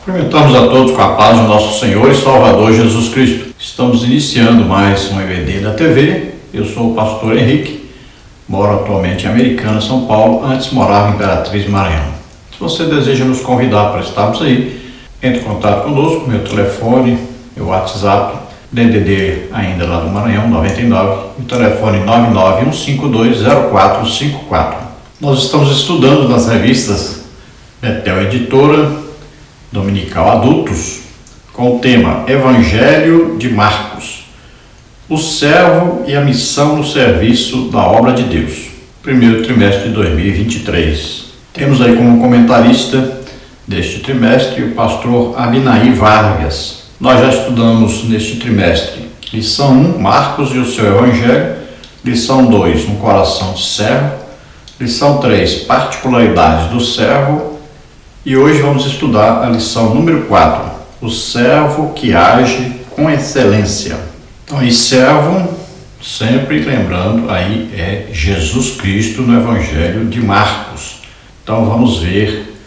Cumprimentamos a todos com a paz do nosso Senhor e Salvador Jesus Cristo. Estamos iniciando mais um EBD da TV. Eu sou o pastor Henrique, moro atualmente em Americana, São Paulo, antes morava em Imperatriz, Maranhão. Se você deseja nos convidar para estarmos aí, entre em contato conosco, meu telefone, meu WhatsApp, DDD ainda lá do Maranhão, 99, e o telefone 991520454. Nós estamos estudando nas revistas Betel Editora, Dominical Adultos, com o tema Evangelho de Marcos, o servo e a missão no serviço da obra de Deus, primeiro trimestre de 2023. Temos aí como comentarista deste trimestre o pastor Abinaí Vargas. Nós já estudamos neste trimestre lição 1, Marcos e o seu Evangelho, lição 2, um coração de servo, lição 3, particularidades do servo, e hoje vamos estudar a lição número 4, o servo que age com excelência. Então, aí servo, sempre lembrando, aí é Jesus Cristo no Evangelho de Marcos. Então vamos ver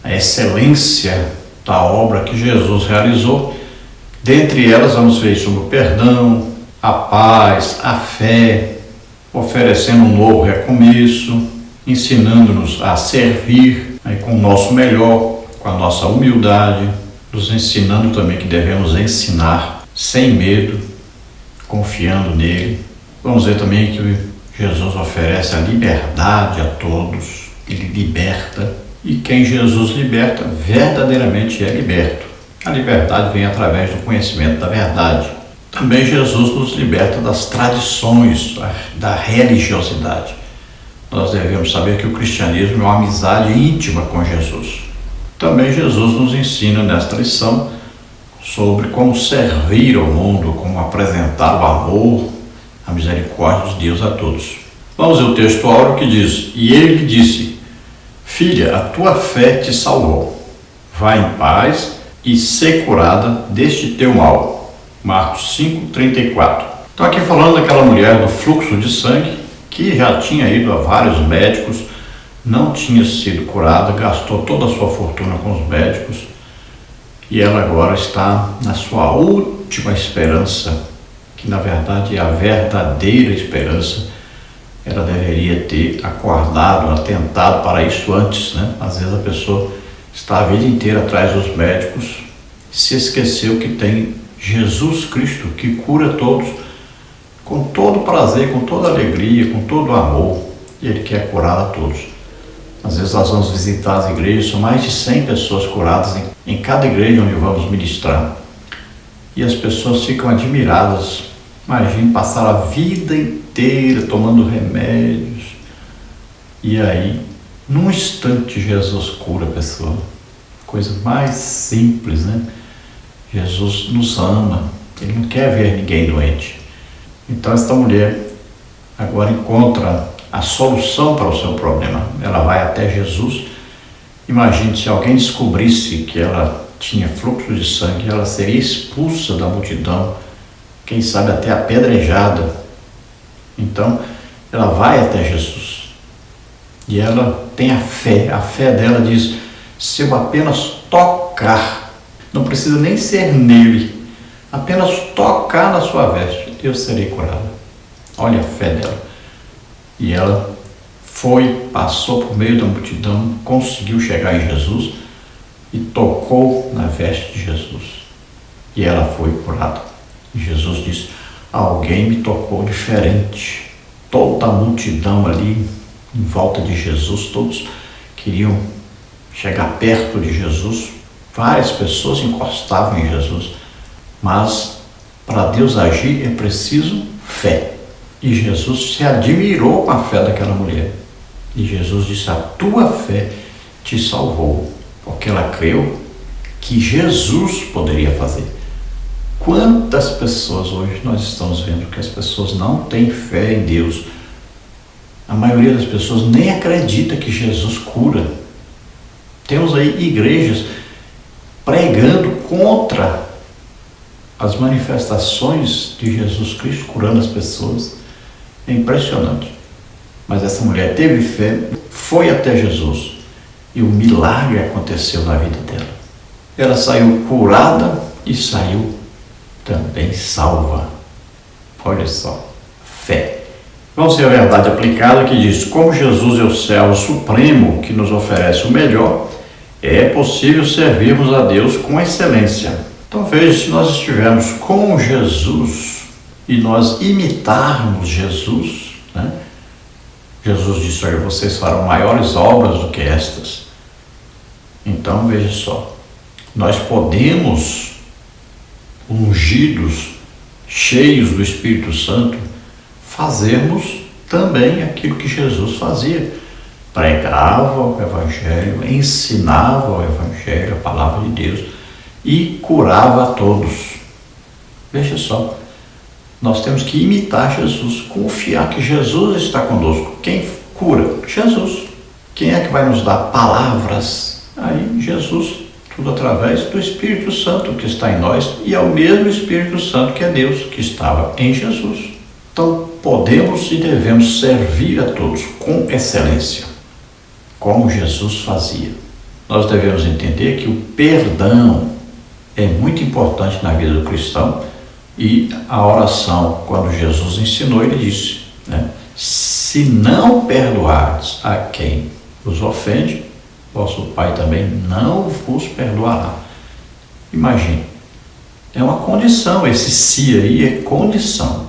a excelência da obra que Jesus realizou. Dentre elas vamos ver sobre o perdão, a paz, a fé, oferecendo um novo recomeço, ensinando-nos a servir aí com o nosso melhor, com a nossa humildade, nos ensinando também que devemos ensinar sem medo, confiando nele. Vamos ver também que Jesus oferece a liberdade a todos, ele liberta, e quem Jesus liberta verdadeiramente é liberto. A liberdade vem através do conhecimento da verdade. Também Jesus nos liberta das tradições, da religiosidade. Nós devemos saber que o cristianismo é uma amizade íntima com Jesus. Também Jesus nos ensina nesta lição sobre como servir ao mundo, como apresentar o amor, a misericórdia de Deus a todos. Vamos ver o texto áureo que diz: E ele lhe disse: Filha, a tua fé te salvou. Vai em paz e ser curada deste teu mal. Marcos 5:34. Estou aqui falando daquela mulher do fluxo de sangue, que já tinha ido a vários médicos, não tinha sido curada, gastou toda a sua fortuna com os médicos, e ela agora está na sua última esperança, que na verdade é a verdadeira esperança. Ela deveria ter acordado, atentado para isso antes, né? Às vezes a pessoa está a vida inteira atrás dos médicos, se esqueceu que tem Jesus Cristo que cura todos, com todo prazer, com toda alegria, com todo amor, e ele quer curar a todos. Às vezes nós vamos visitar as igrejas, são mais de 100 pessoas curadas em cada igreja onde vamos ministrar, e as pessoas ficam admiradas. Imagine passar a vida inteira tomando remédios, e aí, num instante, Jesus cura a pessoa. Coisa mais simples, né? Jesus nos ama, ele não quer ver ninguém doente. Então esta mulher agora encontra a solução para o seu problema. Ela vai até Jesus. Imagine se alguém descobrisse que ela tinha fluxo de sangue, ela seria expulsa da multidão, quem sabe até apedrejada. Então ela vai até Jesus e ela tem a fé dela diz: se eu apenas tocar, não precisa nem ser nele, apenas tocar na sua veste, eu serei curada. Olha a fé dela. E ela passou por meio da multidão, conseguiu chegar em Jesus e tocou na veste de Jesus. E ela foi curada. E Jesus disse: alguém me tocou diferente. Toda a multidão ali em volta de Jesus, todos queriam chegar perto de Jesus. Várias pessoas encostavam em Jesus. Mas para Deus agir é preciso fé. E Jesus se admirou com a fé daquela mulher. E Jesus disse: a tua fé te salvou. Porque ela creu que Jesus poderia fazer. Quantas pessoas hoje nós estamos vendo que as pessoas não têm fé em Deus. A maioria das pessoas nem acredita que Jesus cura. Temos aí igrejas pregando contra as manifestações de Jesus Cristo curando as pessoas. É impressionante. Mas essa mulher teve fé, foi até Jesus e o milagre aconteceu na vida dela. ela saiu curada e saiu também salva. Olha só, fé. Vamos ver a verdade aplicada que diz: como Jesus é o servo supremo que nos oferece o melhor, é possível servirmos a Deus com excelência. Então veja, se nós estivermos com Jesus e nós imitarmos Jesus, né? Jesus disse: olha, vocês farão maiores obras do que estas. Então veja só, nós podemos, ungidos, cheios do Espírito Santo, fazermos também aquilo que Jesus fazia. Pregava o Evangelho, ensinava o Evangelho, a palavra de Deus, e curava a todos. Veja só, nós temos que imitar Jesus, confiar que Jesus está conosco. Quem cura? Jesus. Quem é que vai nos dar palavras? Aí Jesus, tudo através do Espírito Santo que está em nós, e é o mesmo Espírito Santo que é Deus, que estava em Jesus. Então, podemos e devemos servir a todos com excelência, como Jesus fazia. Nós devemos entender que o perdão é muito importante na vida do cristão, e a oração, quando Jesus ensinou, ele disse, né? Se não perdoardes a quem os ofende, vosso Pai também não vos perdoará. Imagine, é uma condição, esse se aí é condição.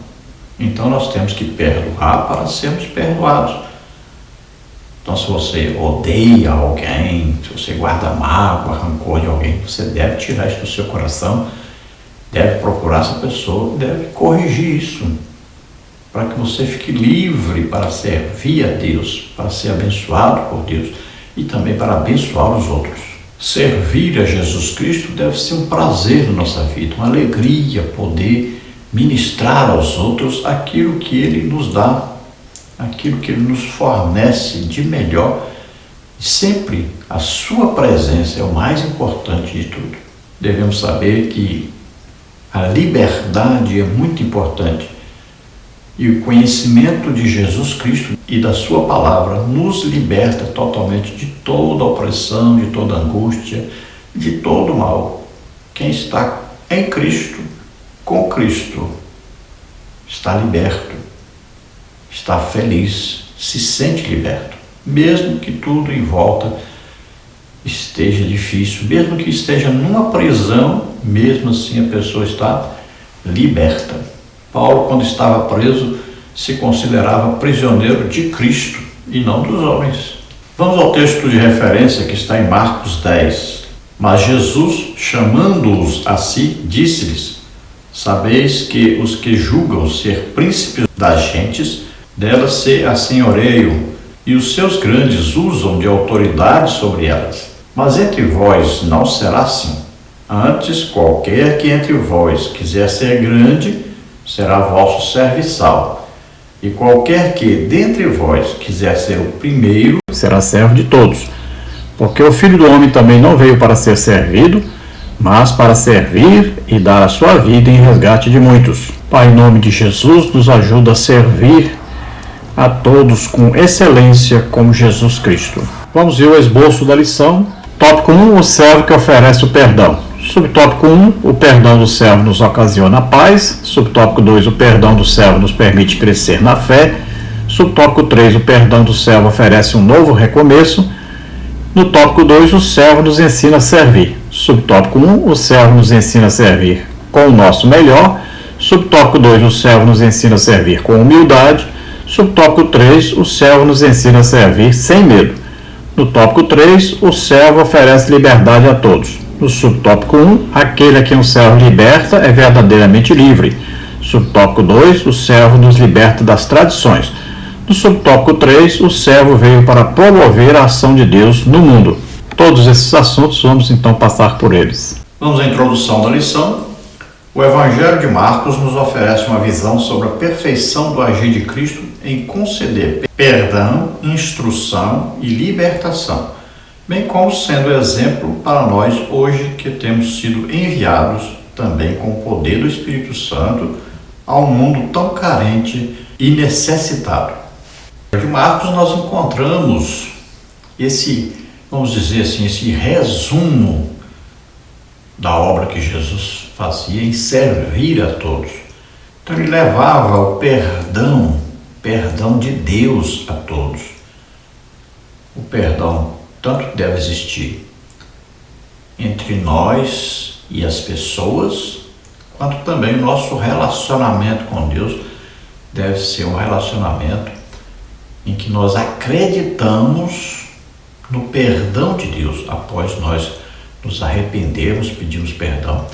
Então nós temos que perdoar para sermos perdoados. Então, se você odeia alguém, se você guarda mágoa, rancor de alguém, você deve tirar isso do seu coração, deve procurar essa pessoa, deve corrigir isso, para que você fique livre para servir a Deus, para ser abençoado por Deus e também para abençoar os outros. Servir a Jesus Cristo deve ser um prazer na nossa vida, uma alegria poder ministrar aos outros aquilo que Ele nos dá, aquilo que Ele nos fornece de melhor. Sempre a sua presença é o mais importante de tudo. Devemos saber que a liberdade é muito importante, e o conhecimento de Jesus Cristo e da sua palavra nos liberta totalmente de toda opressão, de toda angústia, de todo mal. Quem está em Cristo, com Cristo, está liberto, está feliz, se sente liberto, mesmo que tudo em volta esteja difícil, mesmo que esteja numa prisão, mesmo assim a pessoa está liberta. Paulo, quando estava preso, se considerava prisioneiro de Cristo e não dos homens. Vamos ao texto de referência que está em Marcos 10. Mas Jesus, chamando-os a si, disse-lhes: sabeis que os que julgam ser príncipes das gentes, delas se assenhoreiam, e os seus grandes usam de autoridade sobre elas. Mas entre vós não será assim. Antes, qualquer que entre vós quiser ser grande, será vosso serviçal. E qualquer que dentre vós quiser ser o primeiro, será servo de todos. Porque o Filho do Homem também não veio para ser servido, mas para servir e dar a sua vida em resgate de muitos. Pai, em nome de Jesus, nos ajuda a servir a todos com excelência como Jesus Cristo. Vamos ver o esboço da lição. Tópico 1, o servo que oferece o perdão. Subtópico 1, o perdão do servo nos ocasiona a paz. Subtópico 2, o perdão do servo nos permite crescer na fé. Subtópico 3, o perdão do servo oferece um novo recomeço. No tópico 2, o servo nos ensina a servir. Subtópico 1, o servo nos ensina a servir com o nosso melhor. Subtópico 2, o servo nos ensina a servir com humildade. Subtópico 3, o servo nos ensina a servir sem medo. No tópico 3, o servo oferece liberdade a todos. No subtópico 1, aquele a quem o servo liberta é verdadeiramente livre. Subtópico 2, o servo nos liberta das tradições. No subtópico 3, o servo veio para promover a ação de Deus no mundo. Todos esses assuntos vamos então passar por eles. Vamos à introdução da lição. O Evangelho de Marcos nos oferece uma visão sobre a perfeição do agir de Cristo em conceder perdão, instrução e libertação, bem como sendo exemplo para nós hoje que temos sido enviados também com o poder do Espírito Santo a um mundo tão carente e necessitado. De Marcos nós encontramos esse, vamos dizer assim, esse resumo da obra que Jesus fazia em servir a todos. Então ele levava o perdão de Deus a todos. O perdão tanto deve existir entre nós e as pessoas, quanto também o nosso relacionamento com Deus deve ser um relacionamento em que nós acreditamos no perdão de Deus. Após nós nos arrependermos, pedimos perdão,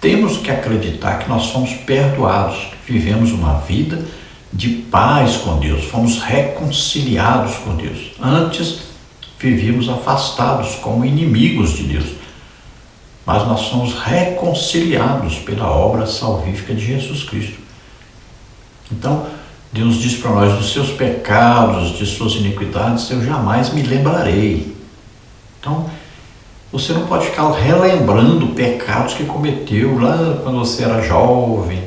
temos que acreditar que nós fomos perdoados, vivemos uma vida de paz com Deus, fomos reconciliados com Deus. Antes vivíamos afastados como inimigos de Deus, mas nós somos reconciliados pela obra salvífica de Jesus Cristo. Então, Deus diz para nós: dos seus pecados, de suas iniquidades, eu jamais me lembrarei. Então, você não pode ficar relembrando pecados que cometeu lá quando você era jovem,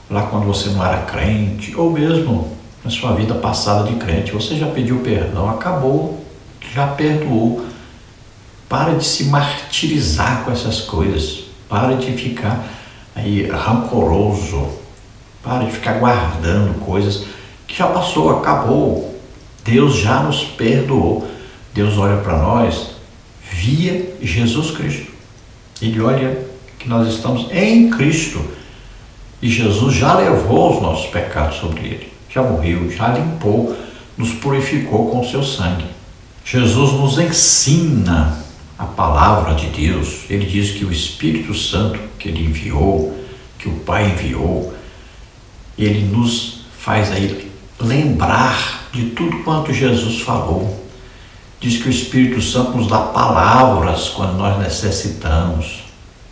lá quando você não era crente, ou mesmo na sua vida passada de crente. Você já pediu perdão, acabou, já perdoou. Para de se martirizar com essas coisas, para de ficar aí rancoroso, para de ficar guardando coisas que já passou, acabou. Deus já nos perdoou. Deus olha para nós via Jesus Cristo. Ele olha que nós estamos em Cristo e Jesus já levou os nossos pecados sobre ele, já morreu, já limpou, nos purificou com o seu sangue. Jesus nos ensina a palavra de Deus. Ele diz que o Espírito Santo que ele enviou, que o Pai enviou, ele nos faz aí lembrar de tudo quanto Jesus falou. Diz que o Espírito Santo nos dá palavras quando nós necessitamos.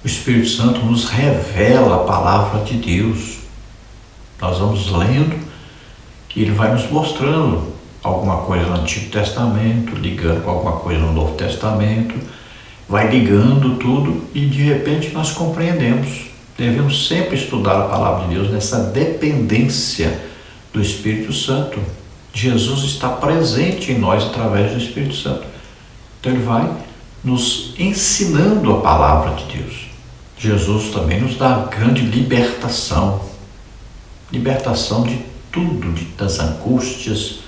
O Espírito Santo nos revela a palavra de Deus. Nós vamos lendo e ele vai nos mostrando alguma coisa no Antigo Testamento, ligando com alguma coisa no Novo Testamento, vai ligando tudo e de repente nós compreendemos. Devemos sempre estudar a palavra de Deus nessa dependência do Espírito Santo. Jesus está presente em nós através do Espírito Santo. Então ele vai nos ensinando a palavra de Deus. Jesus também nos dá grande libertação. Libertação de tudo, das angústias,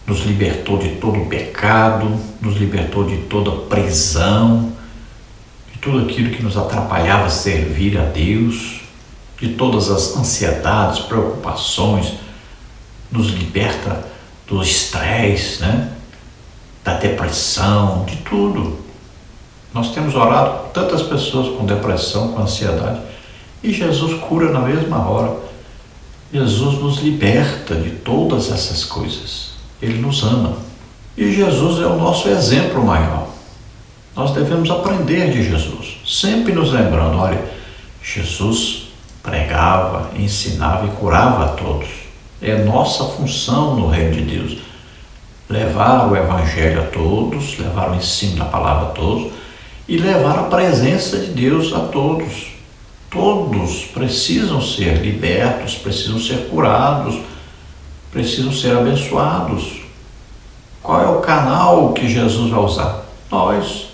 nos libertou de todo o pecado, nos libertou de toda prisão, de tudo aquilo que nos atrapalhava servir a Deus, de todas as ansiedades, preocupações, nos liberta do estresse, da depressão, de tudo. Nós temos orado por tantas pessoas com depressão, com ansiedade, e Jesus cura na mesma hora. Jesus nos liberta de todas essas coisas. Ele nos ama. E Jesus é o nosso exemplo maior. Nós devemos aprender de Jesus, sempre nos lembrando, olha, Jesus pregava, ensinava e curava a todos. É nossa função no reino de Deus levar o Evangelho a todos, levar o ensino da palavra a todos e levar a presença de Deus a todos. Todos precisam ser libertos, precisam ser curados, precisam ser abençoados. Qual é o canal que Jesus vai usar? Nós.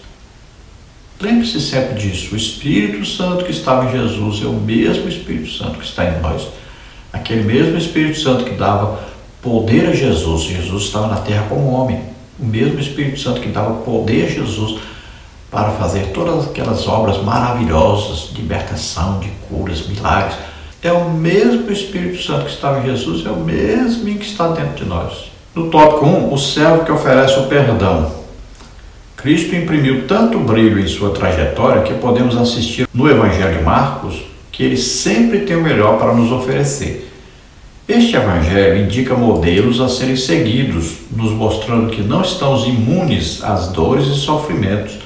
Lembre-se sempre disso. O Espírito Santo que estava em Jesus é o mesmo Espírito Santo que está em nós. Aquele mesmo Espírito Santo que dava poder a Jesus. Jesus estava na terra como homem. O mesmo Espírito Santo que dava poder a Jesus para fazer todas aquelas obras maravilhosas, de libertação, de curas, milagres. É o mesmo Espírito Santo que estava em Jesus, é o mesmo que está dentro de nós. No tópico 1, o servo que oferece o perdão. Cristo imprimiu tanto brilho em sua trajetória que podemos assistir no Evangelho de Marcos que ele sempre tem o melhor para nos oferecer. Este Evangelho indica modelos a serem seguidos, nos mostrando que não estamos imunes às dores e sofrimentos.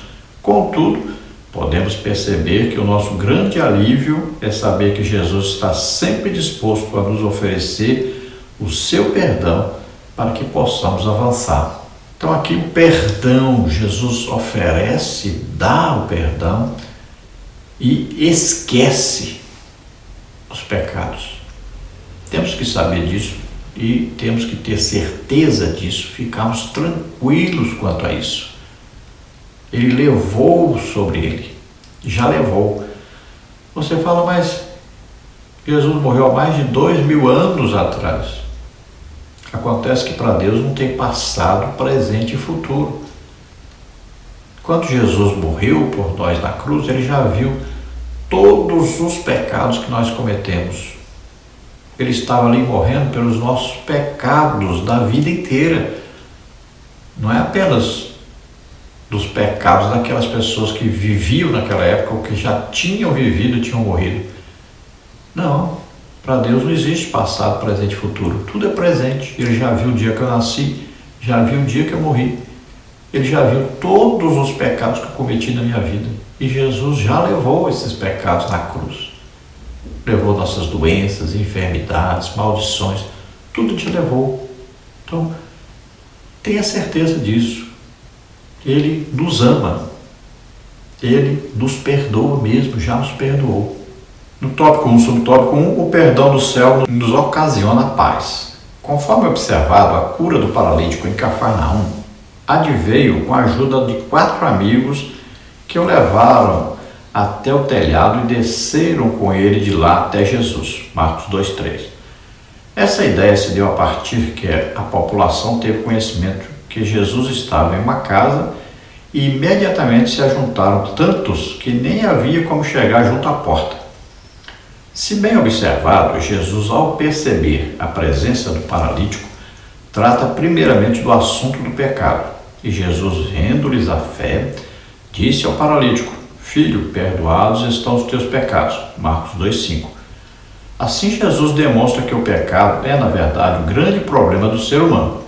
Contudo, podemos perceber que o nosso grande alívio é saber que Jesus está sempre disposto a nos oferecer o seu perdão para que possamos avançar. Então aqui o perdão, Jesus oferece, dá o perdão e esquece os pecados. Temos que saber disso e temos que ter certeza disso, ficarmos tranquilos quanto a isso. Ele levou sobre ele, já levou. Você fala, mas Jesus morreu há mais de 2000 anos atrás. Acontece que para Deus não tem passado, presente e futuro. Quando Jesus morreu por nós na cruz, ele já viu todos os pecados que nós cometemos. Ele estava ali morrendo pelos nossos pecados da vida inteira. Não é apenas dos pecados daquelas pessoas que viviam naquela época ou que já tinham vivido e tinham morrido. Não, para Deus não existe passado, presente e futuro. Tudo é presente. Ele já viu o dia que eu nasci, já viu o dia que eu morri. Ele já viu todos os pecados que eu cometi na minha vida. E Jesus já levou esses pecados na cruz. Levou nossas doenças, enfermidades, maldições. Tudo te levou. Então, tenha certeza disso. Ele nos ama. Ele nos perdoa mesmo, já nos perdoou. No tópico 1, subtópico 1, o perdão do céu nos ocasiona paz. Conforme observado, a cura do paralítico em Cafarnaum adveio com a ajuda de 4 amigos que o levaram até o telhado e desceram com ele de lá até Jesus. Marcos 2:3. Essa ideia se deu a partir que a população teve conhecimento que Jesus estava em uma casa e imediatamente se ajuntaram tantos que nem havia como chegar junto à porta. Se bem observado, Jesus, ao perceber a presença do paralítico, trata primeiramente do assunto do pecado. E Jesus, vendo-lhes a fé, disse ao paralítico: Filho, perdoados estão os teus pecados. Marcos 2:5. Assim, Jesus demonstra que o pecado é, na verdade, o grande problema do ser humano.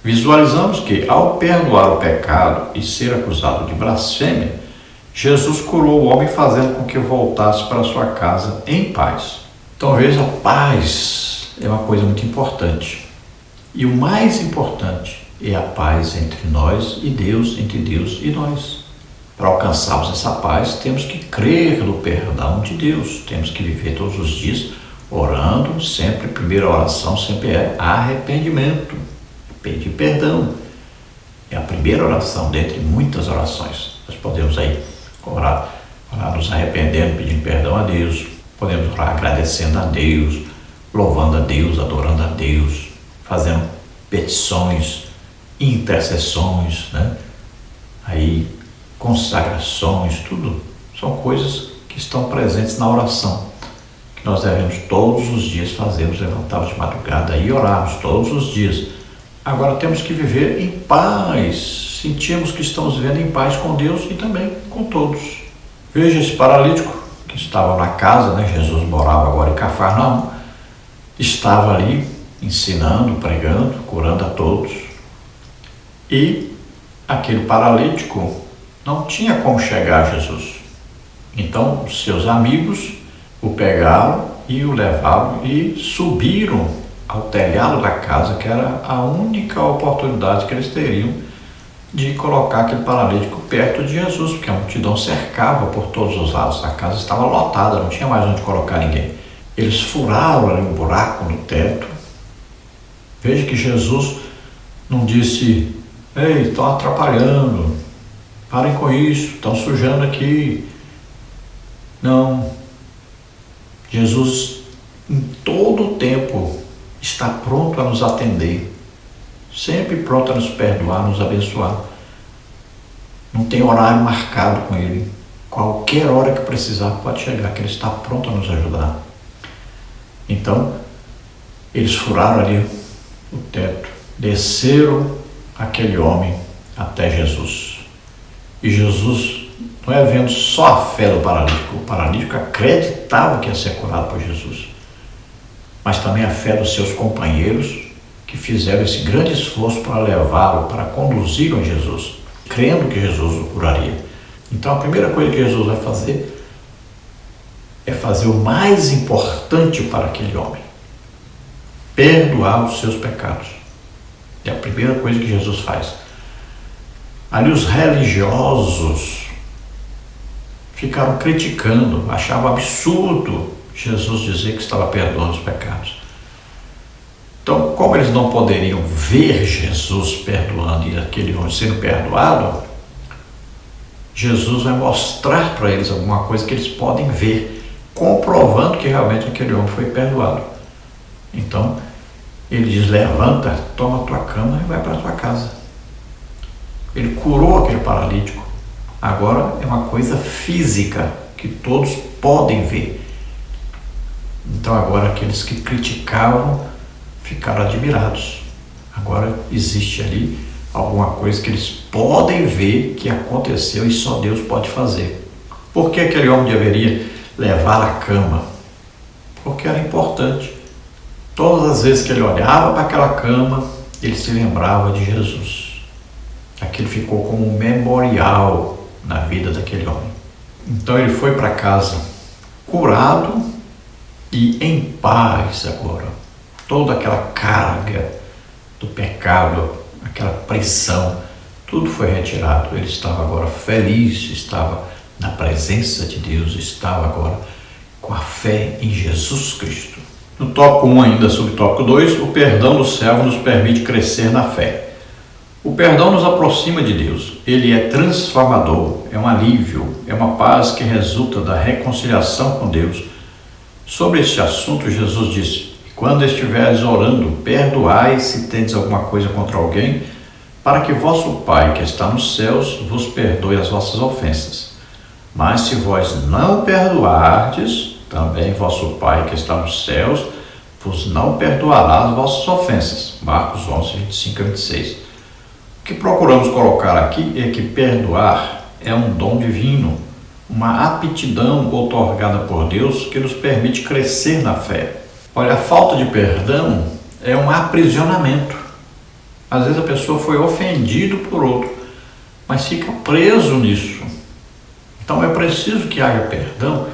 Visualizamos que, ao perdoar o pecado e ser acusado de blasfêmia, Jesus curou o homem fazendo com que voltasse para sua casa em paz. Então veja, a paz é uma coisa muito importante. E o mais importante é a paz entre nós e Deus, entre Deus e nós. Para alcançarmos essa paz, temos que crer no perdão de Deus. Temos que viver todos os dias orando, sempre, a primeira oração sempre é arrependimento, pedir perdão. É a primeira oração dentre muitas orações. Nós podemos aí orar nos arrependendo, pedindo perdão a Deus. Podemos orar agradecendo a Deus, louvando a Deus, adorando a Deus, fazendo petições, intercessões, Aí, consagrações, tudo são coisas que estão presentes na oração, que nós devemos todos os dias fazer, nos levantarmos de madrugada e orarmos todos os dias. Agora temos que viver em paz, sentimos que estamos vivendo em paz com Deus e também com todos. Veja esse paralítico que estava na casa, Jesus morava agora em Cafarnaum, estava ali ensinando, pregando, curando a todos. E aquele paralítico não tinha como chegar a Jesus. Então, os seus amigos o pegaram e o levaram e subiram ao telhado da casa, que era a única oportunidade que eles teriam de colocar aquele paralítico perto de Jesus, porque a multidão cercava por todos os lados. A casa estava lotada, não tinha mais onde colocar ninguém. Eles furaram ali um buraco no teto. Veja que Jesus não disse: ei, estão atrapalhando, parem com isso, estão sujando aqui. Não. Jesus, em todo o tempo, está pronto a nos atender, sempre pronto a nos perdoar, nos abençoar. Não tem horário marcado com Ele. Qualquer hora que precisar pode chegar, que Ele está pronto a nos ajudar. Então, eles furaram ali o teto, desceram aquele homem até Jesus. E Jesus, não é vendo só a fé do paralítico, o paralítico acreditava que ia ser curado por Jesus, mas também a fé dos seus companheiros, que fizeram esse grande esforço para levá-lo, para conduzi-lo a Jesus, crendo que Jesus o curaria. Então a primeira coisa que Jesus vai fazer é fazer o mais importante para aquele homem: perdoar os seus pecados. É a primeira coisa que Jesus faz. Ali os religiosos ficaram criticando, achavam absurdo Jesus dizer que estava perdoando os pecados. Então, como eles não poderiam ver Jesus perdoando e aquele homem sendo perdoado, Jesus vai mostrar para eles alguma coisa que eles podem ver, comprovando que realmente aquele homem foi perdoado. Então, ele diz: levanta, toma a tua cama e vai para a tua casa. Ele curou aquele paralítico. Agora é uma coisa física que todos podem ver. Então agora aqueles que criticavam ficaram admirados. Agora existe ali alguma coisa que eles podem ver que aconteceu e só Deus pode fazer. Por que aquele homem deveria levar a cama? Porque era importante. Todas as vezes que ele olhava para aquela cama, ele se lembrava de Jesus. Aquilo ficou como um memorial na vida daquele homem. Então ele foi para casa curado e em paz agora. Toda aquela carga do pecado, aquela pressão, tudo foi retirado. Ele estava agora feliz, estava na presença de Deus, estava agora com a fé em Jesus Cristo. No tópico 1 ainda, subtópico 2, o perdão do servo nos permite crescer na fé. O perdão nos aproxima de Deus. Ele é transformador, é um alívio, é uma paz que resulta da reconciliação com Deus. Sobre este assunto, Jesus disse: quando estiveres orando, perdoai se tendes alguma coisa contra alguém, para que vosso Pai, que está nos céus, vos perdoe as vossas ofensas. Mas se vós não perdoardes, também vosso Pai, que está nos céus, vos não perdoará as vossas ofensas. Marcos 11, 25 a 26. O que procuramos colocar aqui é que perdoar é um dom divino, uma aptidão outorgada por Deus que nos permite crescer na fé. Olha, a falta de perdão é um aprisionamento. Às vezes a pessoa foi ofendida por outro, mas fica preso nisso. Então é preciso que haja perdão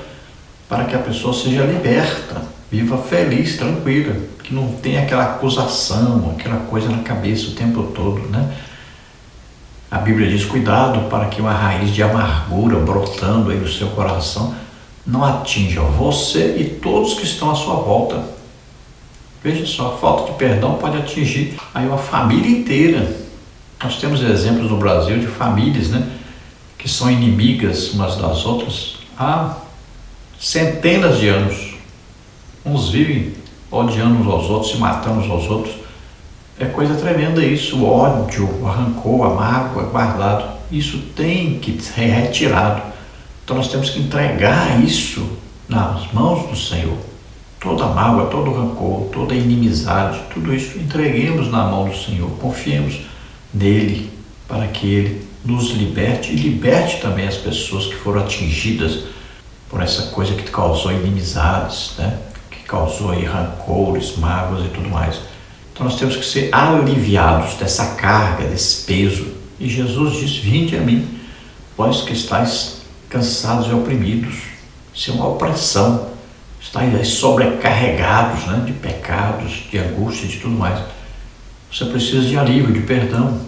para que a pessoa seja liberta, viva feliz, tranquila, que não tenha aquela acusação, aquela coisa na cabeça o tempo todo, né? A Bíblia diz: cuidado para que uma raiz de amargura brotando aí no seu coração não atinja você e todos que estão à sua volta. Veja só, a falta de perdão pode atingir aí uma família inteira. Nós temos exemplos no Brasil de famílias, né, que são inimigas umas das outras há centenas de anos. Uns vivem odiando uns aos outros, se matando uns aos outros. É coisa tremenda isso, o ódio, o rancor, a mágoa guardado. Isso tem que ser retirado. Então nós temos que entregar isso nas mãos do Senhor. Toda a mágoa, todo o rancor, toda a inimizade, tudo isso entreguemos na mão do Senhor. Confiemos nele para que ele nos liberte e liberte também as pessoas que foram atingidas por essa coisa que causou inimizades, né? Que causou aí rancores, mágoas e tudo mais. Então nós temos que ser aliviados dessa carga, desse peso. E Jesus disse: vinde a mim, vós que estáis cansados e oprimidos. Isso é uma opressão. Estáis sobrecarregados, né, de pecados, de angústia, de tudo mais. Você precisa de alívio, de perdão.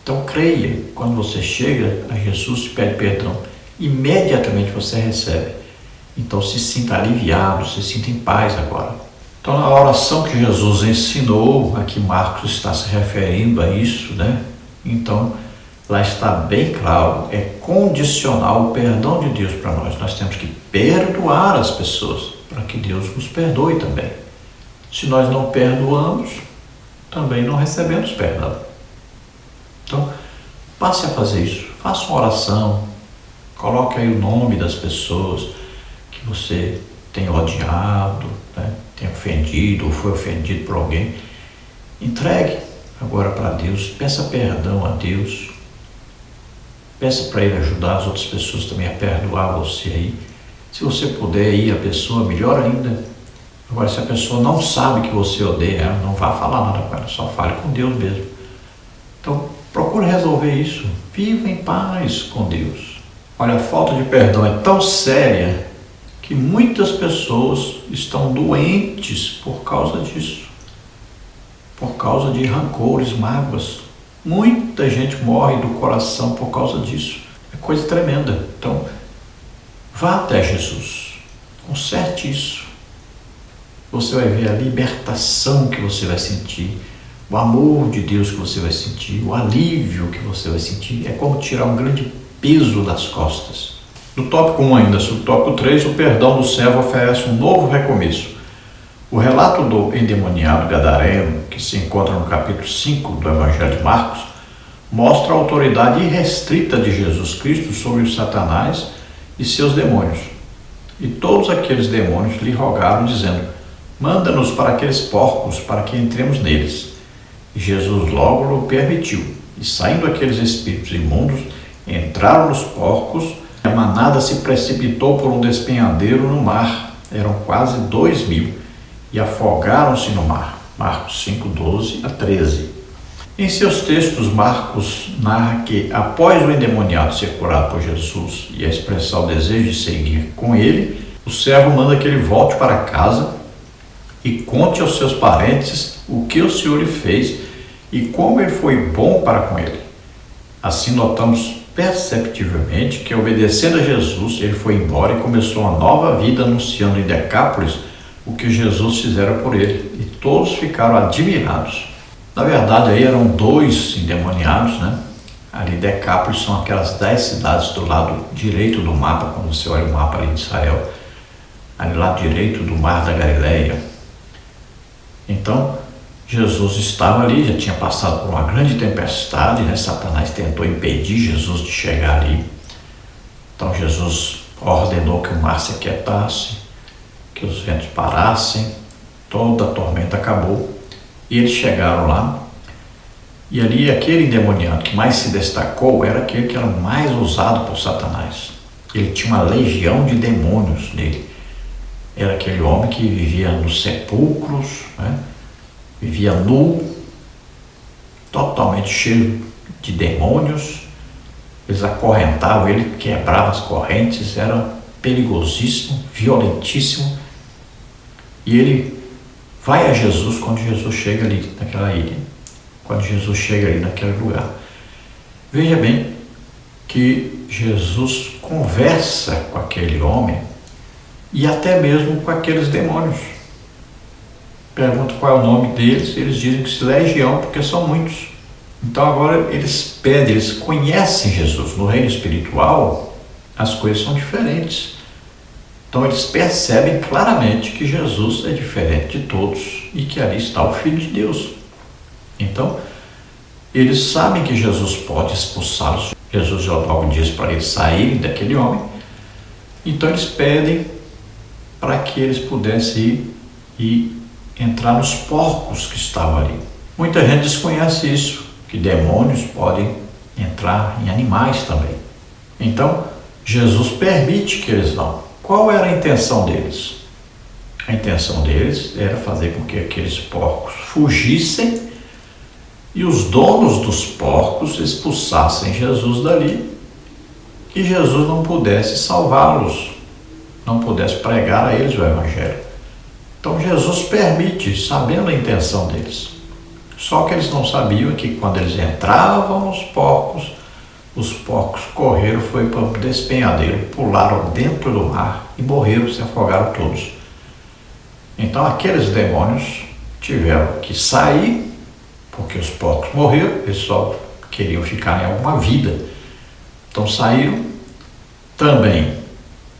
Então creia, quando você chega a Jesus e pede perdão, imediatamente você recebe. Então se sinta aliviado, se sinta em paz agora. Então, na oração que Jesus ensinou, aqui Marcos está se referindo a isso, né? Então, lá está bem claro, é condicional o perdão de Deus para nós. Nós temos que perdoar as pessoas para que Deus nos perdoe também. Se nós não perdoamos, também não recebemos perdão. Então, passe a fazer isso. Faça uma oração, coloque aí o nome das pessoas que você tem odiado, né? Tem ofendido ou foi ofendido por alguém. Entregue agora para Deus, peça perdão a Deus, peça para Ele ajudar as outras pessoas também a perdoar você aí. Se você puder ir a pessoa, melhor ainda. Agora, se a pessoa não sabe que você odeia ela, não vá falar nada com ela, só fale com Deus mesmo. Então, procure resolver isso, viva em paz com Deus. Olha, a falta de perdão é tão séria que muitas pessoas estão doentes por causa disso, por causa de rancores, mágoas. Muita gente morre do coração por causa disso. É coisa tremenda. Então, vá até Jesus, conserte isso. Você vai ver a libertação que você vai sentir, o amor de Deus que você vai sentir, o alívio que você vai sentir. É como tirar um grande peso nas costas. No tópico 1 ainda, sobre o tópico 3, o perdão do servo oferece um novo recomeço. O relato do endemoniado gadareno, que se encontra no capítulo 5 do Evangelho de Marcos, mostra a autoridade irrestrita de Jesus Cristo sobre o Satanás e seus demônios. E todos aqueles demônios lhe rogaram, dizendo: manda-nos para aqueles porcos, para que entremos neles. E Jesus logo o permitiu. E saindo aqueles espíritos imundos, entraram nos porcos, e a manada se precipitou por um despenhadeiro no mar. Eram quase 2.000, e afogaram-se no mar. Marcos 5, 12 a 13. Em seus textos, Marcos narra que, após o endemoniado ser curado por Jesus e expressar o desejo de seguir com ele, o servo manda que ele volte para casa e conte aos seus parentes o que o Senhor lhe fez e como ele foi bom para com ele. Assim notamos perceptivelmente que, obedecendo a Jesus, ele foi embora e começou uma nova vida, anunciando em Decápolis o que Jesus fizera por ele, e todos ficaram admirados. Na verdade, aí eram 2 endemoniados, né? Ali Decápolis são aquelas 10 cidades do lado direito do mapa, quando você olha o mapa ali de Israel, ali do lado direito do mar da Galileia. Então, Jesus estava ali, já tinha passado por uma grande tempestade, né? Satanás tentou impedir Jesus de chegar ali. Então Jesus ordenou que o mar se aquietasse, que os ventos parassem, toda a tormenta acabou. E eles chegaram lá, e ali aquele endemoniado que mais se destacou era aquele que era mais usado por Satanás. Ele tinha uma legião de demônios nele. Era aquele homem que vivia nos sepulcros, né? Vivia nu, totalmente cheio de demônios. Eles acorrentavam ele, quebravam as correntes, era perigosíssimo, violentíssimo. E ele vai a Jesus quando Jesus chega ali naquela ilha, quando Jesus chega ali naquele lugar. Veja bem que Jesus conversa com aquele homem e até mesmo com aqueles demônios. Pergunta qual é o nome deles, eles dizem que é legião, porque são muitos. Então agora eles pedem, eles conhecem Jesus. No reino espiritual, as coisas são diferentes. Então eles percebem claramente que Jesus é diferente de todos e que ali está o Filho de Deus. Então, eles sabem que Jesus pode expulsá-los. Jesus já logo diz para eles saírem daquele homem. Então eles pedem para que eles pudessem ir e entrar nos porcos que estavam ali. Muita gente desconhece isso, que demônios podem entrar em animais também. Então, Jesus permite que eles vão. Qual era a intenção deles? A intenção deles era fazer com que aqueles porcos fugissem e os donos dos porcos expulsassem Jesus dali e Jesus não pudesse salvá-los, não pudesse pregar a eles o Evangelho. Então Jesus permite, sabendo a intenção deles. Só que eles não sabiam que quando eles entravam nos porcos, os porcos correram, foi para o despenhadeiro, pularam dentro do mar e morreram, se afogaram todos. Então aqueles demônios tiveram que sair, porque os porcos morreram, eles só queriam ficar em alguma vida. Então saíram, também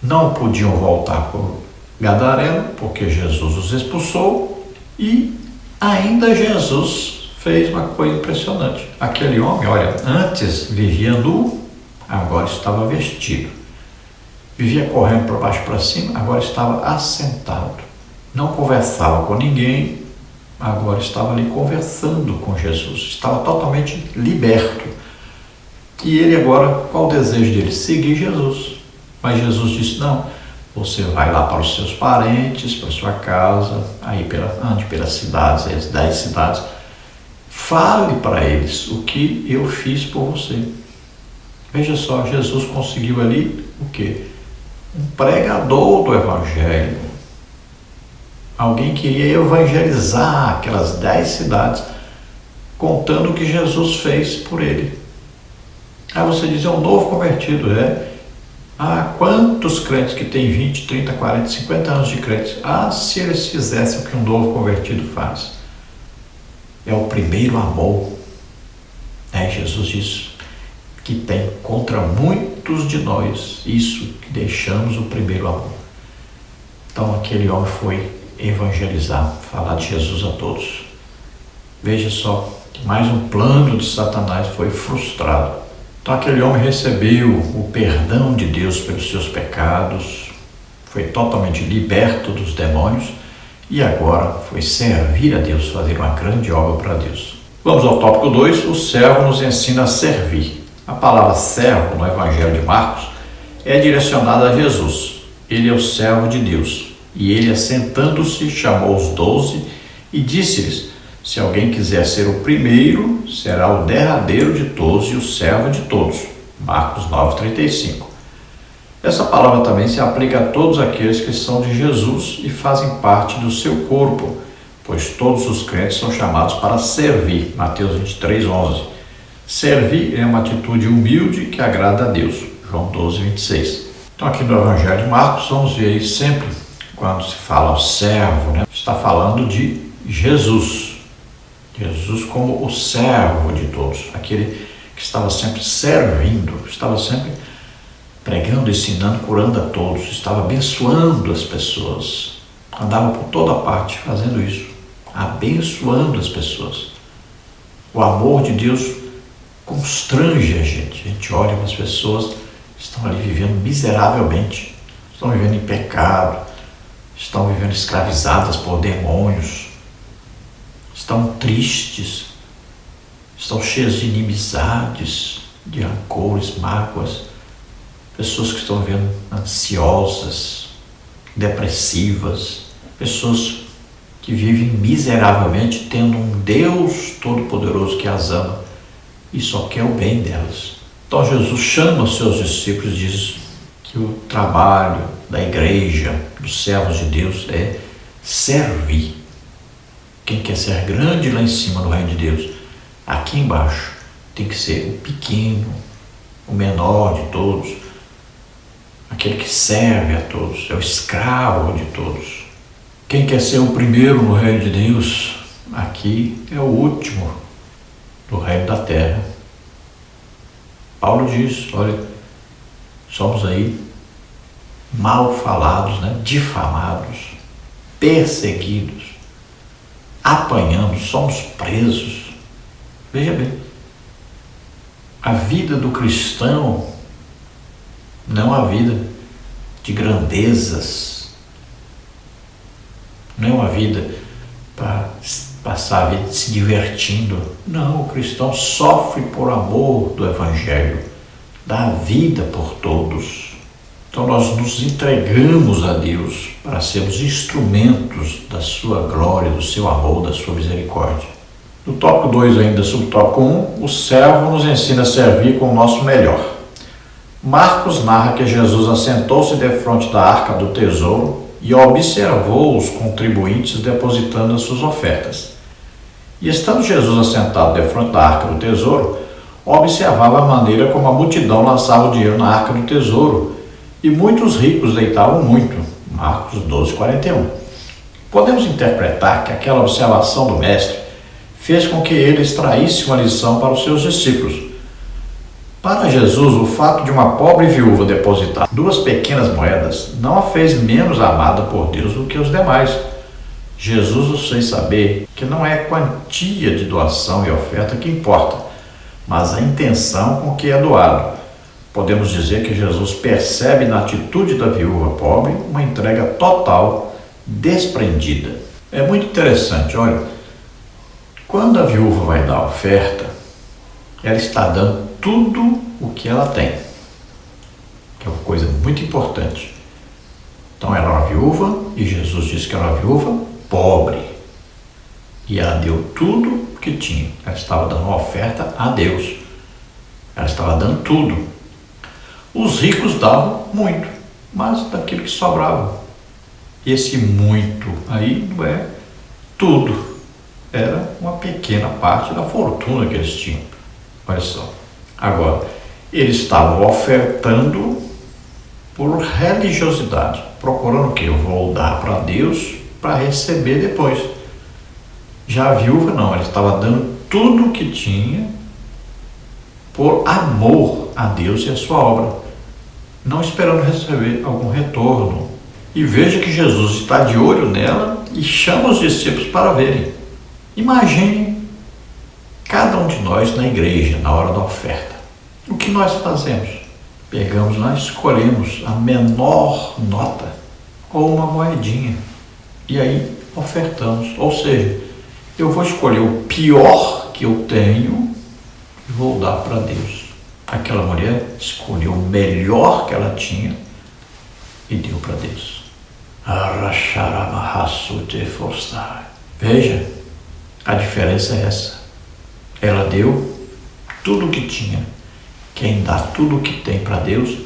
não podiam voltar para o Gadareno, porque Jesus os expulsou, e ainda Jesus fez uma coisa impressionante. Aquele homem, olha, antes vivia nu, agora estava vestido. Vivia correndo para baixo e para cima, agora estava assentado. Não conversava com ninguém, agora estava ali conversando com Jesus. Estava totalmente liberto. E ele agora, qual o desejo dele? Seguir Jesus. Mas Jesus disse, não, você vai lá para os seus parentes, para a sua casa, aí ande pelas cidades, as 10 cidades, fale para eles o que eu fiz por você. Veja só, Jesus conseguiu ali o quê? Um pregador do Evangelho. Alguém queria evangelizar aquelas 10 cidades, contando o que Jesus fez por ele. Aí você diz, é um novo convertido, quantos crentes que têm 20, 30, 40, 50 anos de crentes? Se eles fizessem o que um novo convertido faz. É o primeiro amor. Jesus disse que tem contra muitos de nós isso, que deixamos o primeiro amor. Então aquele homem foi evangelizar, falar de Jesus a todos. Veja só, que mais um plano de Satanás foi frustrado. Então aquele homem recebeu o perdão de Deus pelos seus pecados, foi totalmente liberto dos demônios e agora foi servir a Deus, fazer uma grande obra para Deus. Vamos ao tópico 2, o servo nos ensina a servir. A palavra servo no Evangelho de Marcos é direcionada a Jesus. Ele é o servo de Deus. E ele, assentando-se, chamou os 12 e disse-lhes: se alguém quiser ser o primeiro, será o derradeiro de todos e o servo de todos. Marcos 9,35. Essa palavra também se aplica a todos aqueles que são de Jesus e fazem parte do seu corpo, pois todos os crentes são chamados para servir. Mateus 23,11. Servir é uma atitude humilde que agrada a Deus. João 12,26. Então aqui no Evangelho de Marcos, vamos ver aí sempre, quando se fala servo, está falando de Jesus. Jesus como o servo de todos, aquele que estava sempre servindo, estava sempre pregando, ensinando, curando a todos, estava abençoando as pessoas, andava por toda parte fazendo isso, abençoando as pessoas. O amor de Deus constrange a gente olha para as pessoas que estão ali vivendo miseravelmente, estão vivendo em pecado, estão vivendo escravizadas por demônios, estão tristes, estão cheias de inimizades, de rancores, mágoas, pessoas que estão vivendo ansiosas, depressivas, pessoas que vivem miseravelmente tendo um Deus Todo-Poderoso que as ama e só quer o bem delas. Então Jesus chama os seus discípulos e diz que o trabalho da igreja, dos servos de Deus, é servir. Quem quer ser grande lá em cima no reino de Deus, aqui embaixo tem que ser o pequeno, o menor de todos, aquele que serve a todos, é o escravo de todos. Quem quer ser o primeiro no reino de Deus, aqui é o último do reino da terra. Paulo diz, olha, somos aí mal falados, difamados, perseguidos, apanhando, somos presos. Veja bem, a vida do cristão não é uma vida de grandezas, não é uma vida para passar a vida se divertindo. Não, o cristão sofre por amor do Evangelho, dá a vida por todos. Então nós nos entregamos a Deus para sermos instrumentos da sua glória, do seu amor, da sua misericórdia. No tópico 2 ainda, subtópico 1, o servo nos ensina a servir com o nosso melhor. Marcos narra que Jesus assentou-se defronte da arca do tesouro e observou os contribuintes depositando as suas ofertas. E estando Jesus assentado defronte da arca do tesouro, observava a maneira como a multidão lançava o dinheiro na arca do tesouro, e muitos ricos deitavam muito. Marcos 12:41. Podemos interpretar que aquela observação do mestre fez com que ele extraísse uma lição para os seus discípulos. Para Jesus, o fato de uma pobre viúva depositar 2 pequenas moedas não a fez menos amada por Deus do que os demais. Jesus nos fez saber que não é a quantia de doação e oferta que importa, mas a intenção com que é doado. Podemos dizer que Jesus percebe na atitude da viúva pobre uma entrega total, desprendida. É muito interessante, olha, quando a viúva vai dar a oferta, ela está dando tudo o que ela tem, que é uma coisa muito importante. Então ela é uma viúva, e Jesus disse que era uma viúva pobre, e ela deu tudo o que tinha. Ela estava dando uma oferta a Deus, ela estava dando tudo. Os ricos davam muito, mas daquilo que sobrava. Esse muito aí não é tudo, era uma pequena parte da fortuna que eles tinham. Olha só. Agora, eles estavam ofertando por religiosidade, procurando o quê? Eu vou dar para Deus para receber depois. Já a viúva não, ela estava dando tudo o que tinha por amor a Deus e a sua obra, não esperando receber algum retorno. E veja que Jesus está de olho nela e chama os discípulos para verem. Imagine cada um de nós na igreja, na hora da oferta. O que nós fazemos? Pegamos lá, escolhemos a menor nota ou uma moedinha e aí ofertamos. Ou seja, eu vou escolher o pior que eu tenho e vou dar para Deus. Aquela mulher escolheu o melhor que ela tinha e deu para Deus. Veja, a diferença é essa. Ela deu tudo o que tinha. Quem dá tudo o que tem para Deus,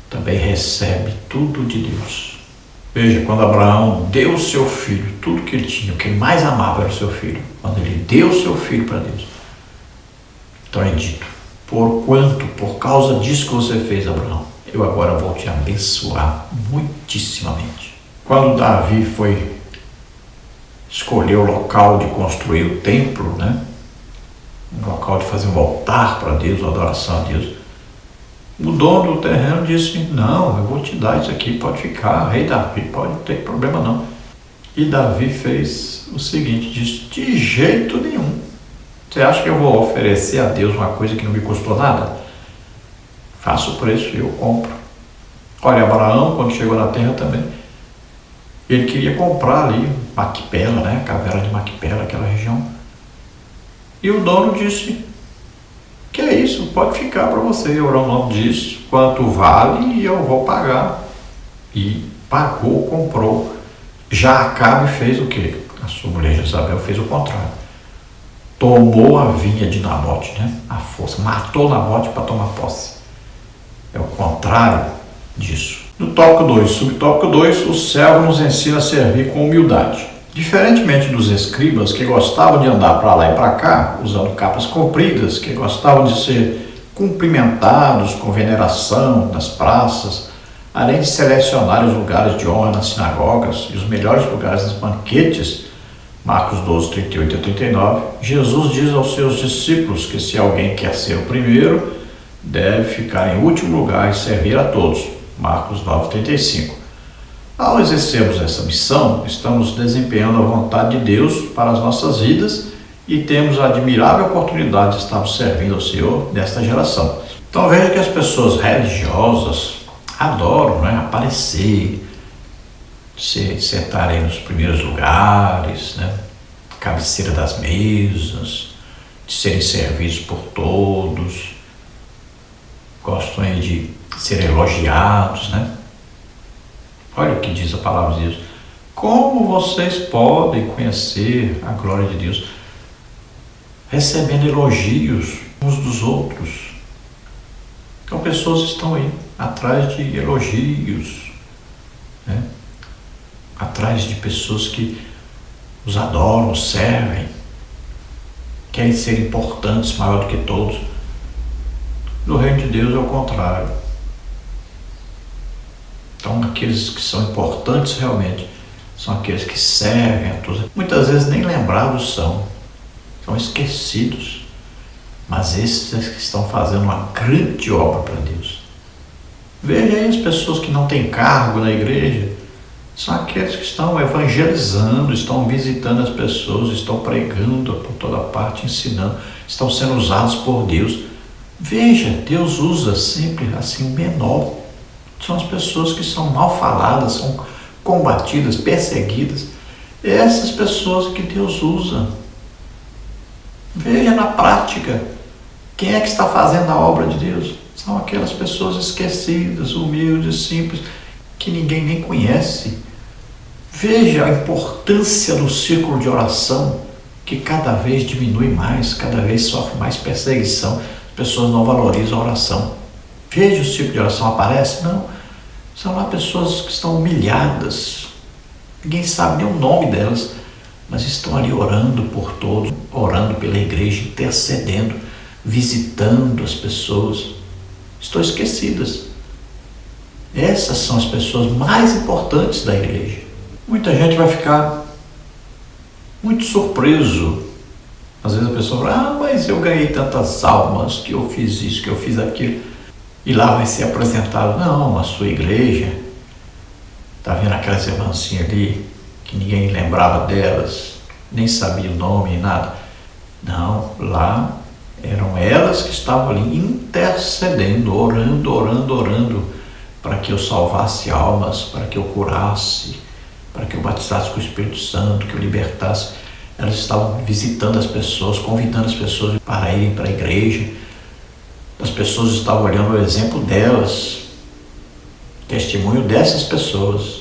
também recebe tudo de Deus. Veja, quando Abraão deu o seu filho, tudo que ele tinha, o que ele mais amava era o seu filho. Quando ele deu o seu filho para Deus, então é dito: porquanto, por causa disso que você fez, Abraão, eu agora vou te abençoar muitíssimamente. Quando Davi foi escolher o local de construir o templo, um local de fazer um altar para Deus, uma adoração a Deus, o dono do terreno disse: não, eu vou te dar isso aqui, pode ficar, rei Davi, pode, não tem problema não. E Davi fez o seguinte, disse: de jeito nenhum. Você acha que eu vou oferecer a Deus uma coisa que não me custou nada? Faça o preço e eu compro. Olha, Abraão, quando chegou na terra também, ele queria comprar ali Macpela, a caverna de Macpela, aquela região. E o dono disse: que é isso, pode ficar para você. Abraão não disse quanto vale e eu vou pagar. E pagou, comprou. Já Acabe fez o quê? A sua mulher Jezabel fez o contrário. Tomou a vinha de Nabote, a força, matou Nabote para tomar posse. É o contrário disso. No tópico 2, subtópico 2, o servo nos ensina a servir com humildade. Diferentemente dos escribas que gostavam de andar para lá e para cá, usando capas compridas, que gostavam de ser cumprimentados com veneração nas praças, além de selecionar os lugares de honra nas sinagogas e os melhores lugares nos banquetes, Marcos 12, 38 a 39, Jesus diz aos seus discípulos que se alguém quer ser o primeiro, deve ficar em último lugar e servir a todos, Marcos 9, 35. Ao exercermos essa missão, estamos desempenhando a vontade de Deus para as nossas vidas e temos a admirável oportunidade de estarmos servindo ao Senhor nesta geração. Então veja que as pessoas religiosas adoram aparecer, se sentarem nos primeiros lugares, cabeceira das mesas, de serem servidos por todos, gostam de ser elogiados, Olha o que diz a palavra de Deus. Como vocês podem conhecer a glória de Deus? Recebendo elogios uns dos outros. Então pessoas estão aí, atrás de elogios, atrás de pessoas que os adoram, os servem, querem ser importantes, maior do que todos. No reino de Deus é o contrário. Então, aqueles que são importantes realmente são aqueles que servem a todos. Muitas vezes nem lembrados são esquecidos. Mas esses que estão fazendo uma grande obra para Deus. Veja aí as pessoas que não têm cargo na igreja, são aqueles que estão evangelizando, estão visitando as pessoas, estão pregando por toda parte, ensinando, estão sendo usados por Deus. Veja, Deus usa sempre assim o menor. São as pessoas que são mal faladas, são combatidas, perseguidas. Essas pessoas que Deus usa. Veja na prática, quem é que está fazendo a obra de Deus? São aquelas pessoas esquecidas, humildes, simples, que ninguém nem conhece. Veja a importância do círculo de oração, que cada vez diminui mais, cada vez sofre mais perseguição. As pessoas não valorizam a oração. Veja o círculo de oração, aparece? Não. São lá pessoas que estão humilhadas. Ninguém sabe nem o nome delas, mas estão ali orando por todos, orando pela igreja, intercedendo, visitando as pessoas. Estão esquecidas. Essas são as pessoas mais importantes da igreja. Muita gente vai ficar muito surpreso Às vezes a pessoa fala, mas eu ganhei tantas almas, que eu fiz isso, que eu fiz aquilo. E lá vai ser apresentado, não, a sua igreja, tá vendo aquelas irmãzinhas ali, que ninguém lembrava delas, nem sabia o nome, nada. Não, lá eram elas que estavam ali intercedendo, orando, para que eu salvasse almas, para que eu curasse, para que eu batizasse com o Espírito Santo, que eu libertasse. Elas estavam visitando as pessoas, convidando as pessoas para irem para a igreja. As pessoas estavam olhando o exemplo delas, testemunho dessas pessoas.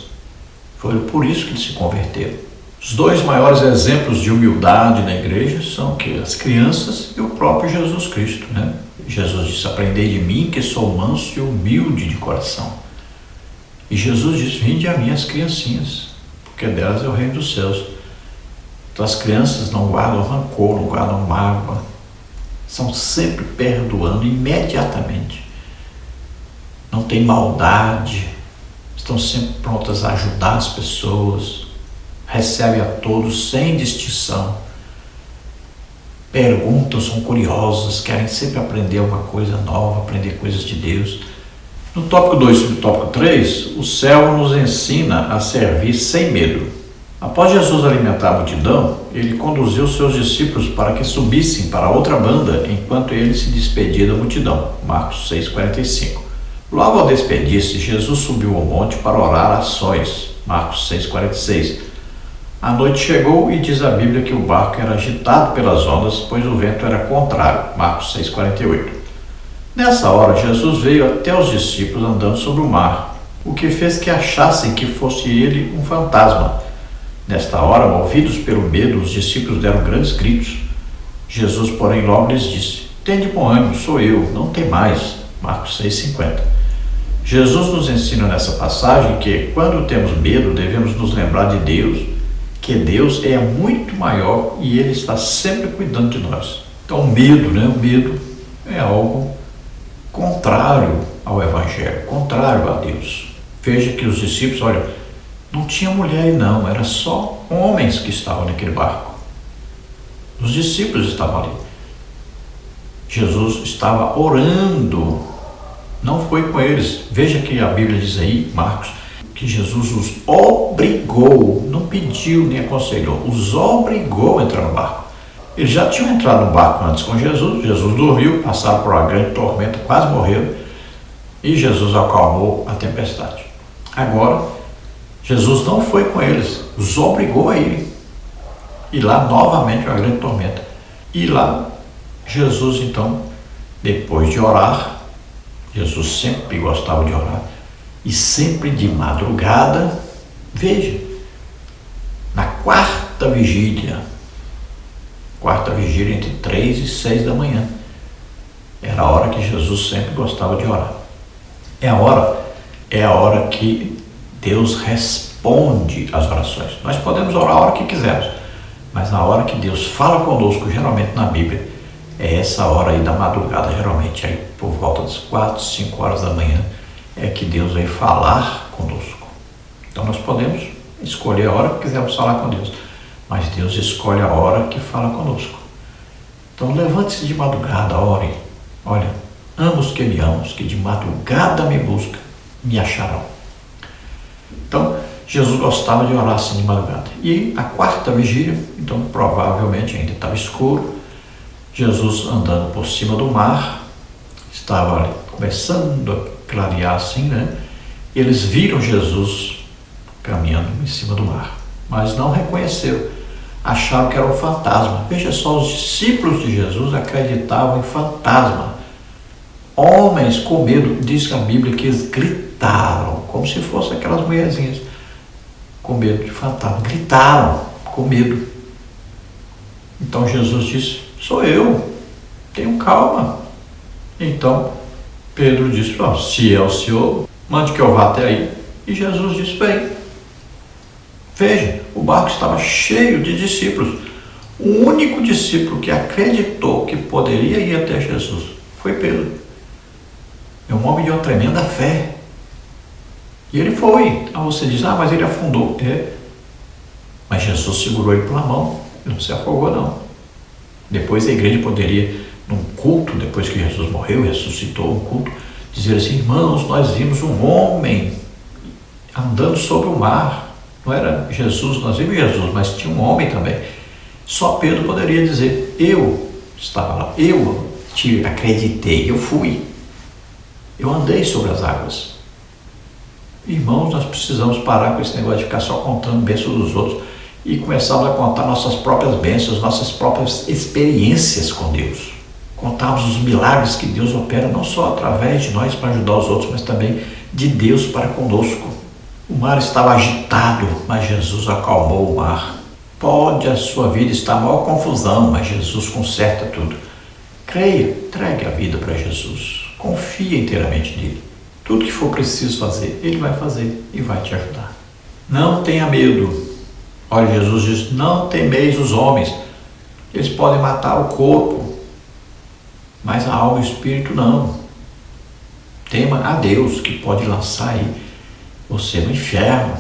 Foi por isso que eles se converteram. Os dois maiores exemplos de humildade na igreja são que as crianças e o próprio Jesus Cristo, né? Jesus disse, aprendei de mim que sou manso e humilde de coração. E Jesus disse, vinde a mim as criancinhas, porque delas é o reino dos céus. Então as crianças não guardam rancor, não guardam mágoa, são sempre perdoando imediatamente. Não tem maldade, estão sempre prontas a ajudar as pessoas, recebem a todos sem distinção, perguntam, são curiosas, querem sempre aprender alguma coisa nova, aprender coisas de Deus. No tópico 2 e tópico 3, o servo nos ensina a servir sem medo. Após Jesus alimentar a multidão, ele conduziu seus discípulos para que subissem para outra banda enquanto ele se despedia da multidão. Marcos 6,45. Logo ao despedir-se, Jesus subiu ao monte para orar a sós. Marcos 6,46. A noite chegou e diz a Bíblia que o barco era agitado pelas ondas, pois o vento era contrário. Marcos 6,48. Nessa hora, Jesus veio até os discípulos andando sobre o mar, o que fez que achassem que fosse ele um fantasma. Nesta hora, movidos pelo medo, os discípulos deram grandes gritos. Jesus, porém, logo lhes disse, tende bom ânimo, sou eu, não temais. Marcos 6,50. Jesus nos ensina nessa passagem que, quando temos medo, devemos nos lembrar de Deus, que Deus é muito maior e Ele está sempre cuidando de nós. Então, o medo, né? O medo é algo contrário ao Evangelho, contrário a Deus. Veja que os discípulos, olha, não tinha mulher não, era só homens que estavam naquele barco. Os discípulos estavam ali. Jesus estava orando, não foi com eles. Veja que a Bíblia diz aí, Marcos, que Jesus os obrigou, não pediu nem aconselhou, os obrigou a entrar no barco. Eles já tinham entrado no barco antes com Jesus, Jesus dormiu, passaram por uma grande tormenta, quase morreram, e Jesus acalmou a tempestade. Agora, Jesus não foi com eles, os obrigou a ir. E lá, novamente, uma grande tormenta. E lá, Jesus, então, depois de orar, Jesus sempre gostava de orar, e sempre de madrugada, veja, na quarta vigília entre 3 e 6 da manhã, era a hora que Jesus sempre gostava de orar. É a hora que Deus responde às orações. Nós podemos orar a hora que quisermos, mas na hora que Deus fala conosco, geralmente na Bíblia, é essa hora aí da madrugada, geralmente aí por volta das 4, 5 horas da manhã, é que Deus vem falar conosco. Então nós podemos escolher a hora que quisermos falar com Deus, mas Deus escolhe a hora que fala conosco. Então levante-se de madrugada, ore. Olha, amo os que me amam, os que de madrugada me buscam, me acharão. Então, Jesus gostava de orar assim de madrugada. E a quarta vigília, então provavelmente ainda estava escuro, Jesus andando por cima do mar, estava ali, começando a clarear assim, né? Eles viram Jesus caminhando em cima do mar, mas não reconheceram, acharam que era um fantasma. Veja só, os discípulos de Jesus acreditavam em fantasma. Homens com medo, diz a Bíblia que eles gritaram, como se fossem aquelas mulherzinhas com medo de fantasma, gritaram com medo. Então Jesus disse, sou eu, tenham calma. Então Pedro disse, se é o Senhor, mande que eu vá até aí. E Jesus disse, vem. Veja, o barco estava cheio de discípulos. O único discípulo que acreditou que poderia ir até Jesus foi Pedro. É um homem de uma tremenda fé. E ele foi. Você diz, mas ele afundou. Mas Jesus segurou ele pela mão. Ele não se afogou, não. Depois a igreja poderia, num culto, depois que Jesus morreu, ressuscitou um culto, dizer assim: irmãos, nós vimos um homem andando sobre o mar. Não era Jesus, nós vimos Jesus, mas tinha um homem também. Só Pedro poderia dizer: eu estava lá, eu acreditei, eu fui, eu andei sobre as águas. Irmãos, nós precisamos parar com esse negócio de ficar só contando bênçãos dos outros e começarmos a contar nossas próprias bênçãos, nossas próprias experiências com Deus. Contarmos os milagres que Deus opera, não só através de nós para ajudar os outros, mas também de Deus para conosco. O mar estava agitado, mas Jesus acalmou o mar. Pode a sua vida estar em maior confusão, mas Jesus conserta tudo. Creia, entregue a vida para Jesus. Confie inteiramente nele. Tudo que for preciso fazer, ele vai fazer e vai te ajudar. Não tenha medo. Olha, Jesus diz: não temeis os homens. Eles podem matar o corpo, mas a alma e o espírito não. Tema a Deus, que pode lançar aí você no inferno.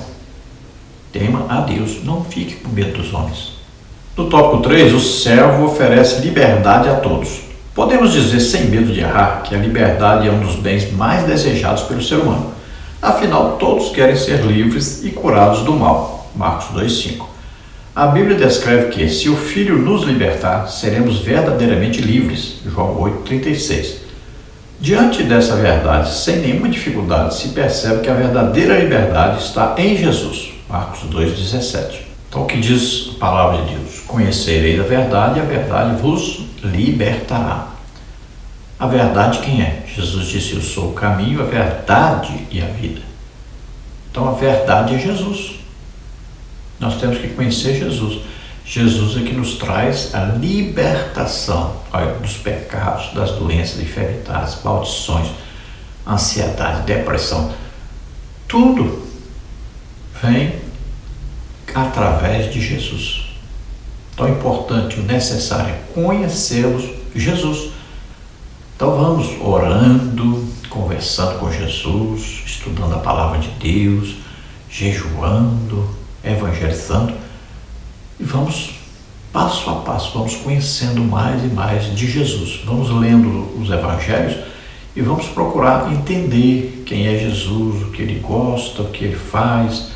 Tema a Deus, não fique com medo dos homens. No tópico 3, o servo oferece liberdade a todos. Podemos dizer sem medo de errar que a liberdade é um dos bens mais desejados pelo ser humano. Afinal, todos querem ser livres e curados do mal. Marcos 2,5. A Bíblia descreve que, se o Filho nos libertar, seremos verdadeiramente livres. João 8,36. Diante dessa verdade, sem nenhuma dificuldade, se percebe que a verdadeira liberdade está em Jesus. Marcos 2,17. Então, o que diz a palavra de Deus? Conhecereis a verdade e a verdade vos libertará. A verdade quem é? Jesus disse: eu sou o caminho, a verdade e a vida. Então, a verdade é Jesus. Nós temos que conhecer Jesus. Jesus é que nos traz a libertação dos pecados, das doenças, enfermidades, maldições, ansiedade, depressão. Tudo vem através de Jesus. Então, o importante, o necessário é conhecermos Jesus. Então, vamos orando, conversando com Jesus, estudando a palavra de Deus, jejuando, evangelizando, e vamos passo a passo, vamos conhecendo mais e mais de Jesus. Vamos lendo os evangelhos e vamos procurar entender quem é Jesus, o que ele gosta, o que ele faz.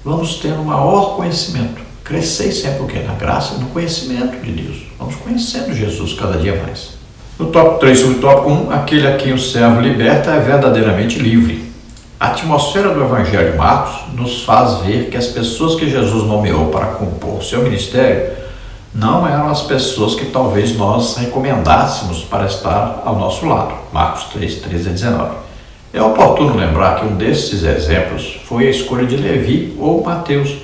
Vamos ter um maior conhecimento. Crescer sempre o quê? Na graça e no conhecimento de Deus. Vamos conhecendo Jesus cada dia mais. No tópico 3, sobre o tópico 1, aquele a quem o servo liberta é verdadeiramente livre. A atmosfera do Evangelho de Marcos nos faz ver que as pessoas que Jesus nomeou para compor o seu ministério não eram as pessoas que talvez nós recomendássemos para estar ao nosso lado. Marcos 3, 13 a 19. É oportuno lembrar que um desses exemplos foi a escolha de Levi ou Mateus.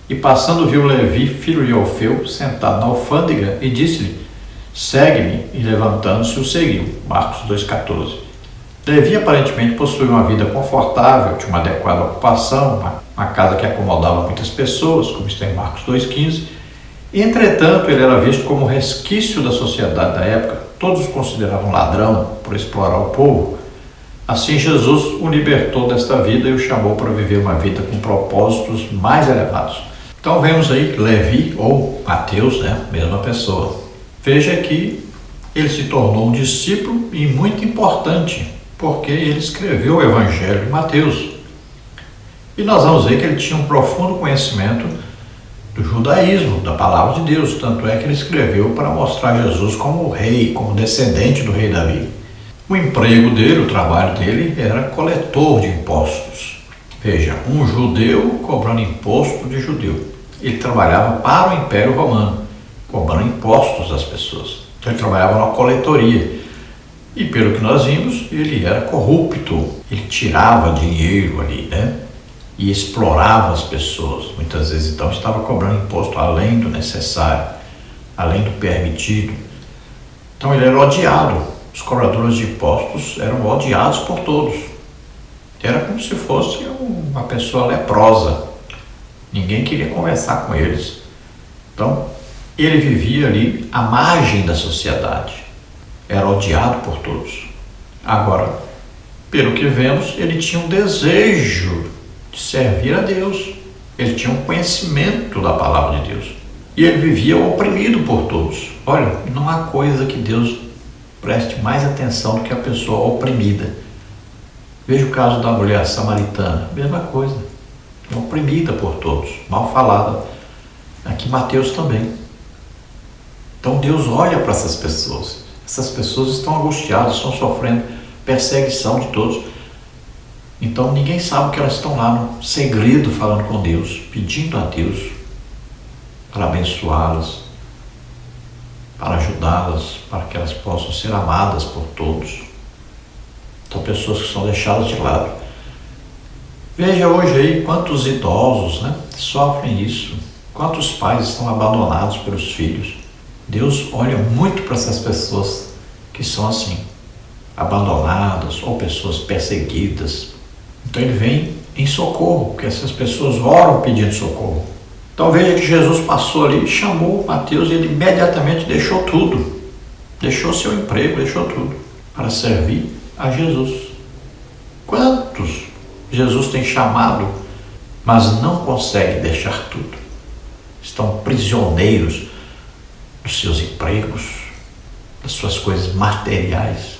E passando viu Levi, filho de Alfeu, sentado na alfândega e disse-lhe: segue-me, e levantando-se o seguiu. Marcos 2,14. Levi aparentemente possuía uma vida confortável, tinha uma adequada ocupação, uma casa que acomodava muitas pessoas, como está em Marcos 2,15. E, entretanto, ele era visto como resquício da sociedade da época. Todos o consideravam ladrão por explorar o povo. Assim, Jesus o libertou desta vida e o chamou para viver uma vida com propósitos mais elevados. Então, vemos aí Levi ou Mateus, mesma pessoa. Veja que ele se tornou um discípulo e muito importante, porque ele escreveu o Evangelho de Mateus. E nós vamos ver que ele tinha um profundo conhecimento do judaísmo, da palavra de Deus. Tanto é que ele escreveu para mostrar Jesus como rei, como descendente do rei Davi. O emprego dele, o trabalho dele, era coletor de impostos. Veja, um judeu cobrando imposto de judeu. Ele trabalhava para o Império Romano, cobrando impostos das pessoas. Então ele trabalhava na coletoria. E pelo que nós vimos, ele era corrupto. Ele tirava dinheiro ali, e explorava as pessoas. Muitas vezes, então, estava cobrando imposto além do necessário, além do permitido. Então ele era odiado. Os cobradores de impostos eram odiados por todos. Era como se fosse uma pessoa leprosa. Ninguém queria conversar com eles. Então, ele vivia ali à margem da sociedade. Era odiado por todos. Agora, pelo que vemos, ele tinha um desejo de servir a Deus. Ele tinha um conhecimento da palavra de Deus. E ele vivia oprimido por todos. Olha, não há coisa que Deus preste mais atenção do que a pessoa oprimida. Veja o caso da mulher samaritana, mesma coisa, oprimida por todos, mal falada. Aqui Mateus também. Então Deus olha para essas pessoas. Essas pessoas estão angustiadas, estão sofrendo perseguição de todos. Então ninguém sabe que elas estão lá no segredo falando com Deus, pedindo a Deus para abençoá-las, para ajudá-las, para que elas possam ser amadas por todos. São pessoas que são deixadas de lado. Veja hoje aí quantos idosos, sofrem isso, quantos pais estão abandonados pelos filhos. Deus olha muito para essas pessoas que são assim, abandonadas ou pessoas perseguidas. Então ele vem em socorro, porque essas pessoas oram pedindo socorro. Então veja que Jesus passou ali, chamou Mateus e ele imediatamente deixou tudo. Deixou seu emprego, deixou tudo para servir a Jesus. Quantos Jesus tem chamado, mas não consegue deixar tudo? Estão prisioneiros dos seus empregos, das suas coisas materiais.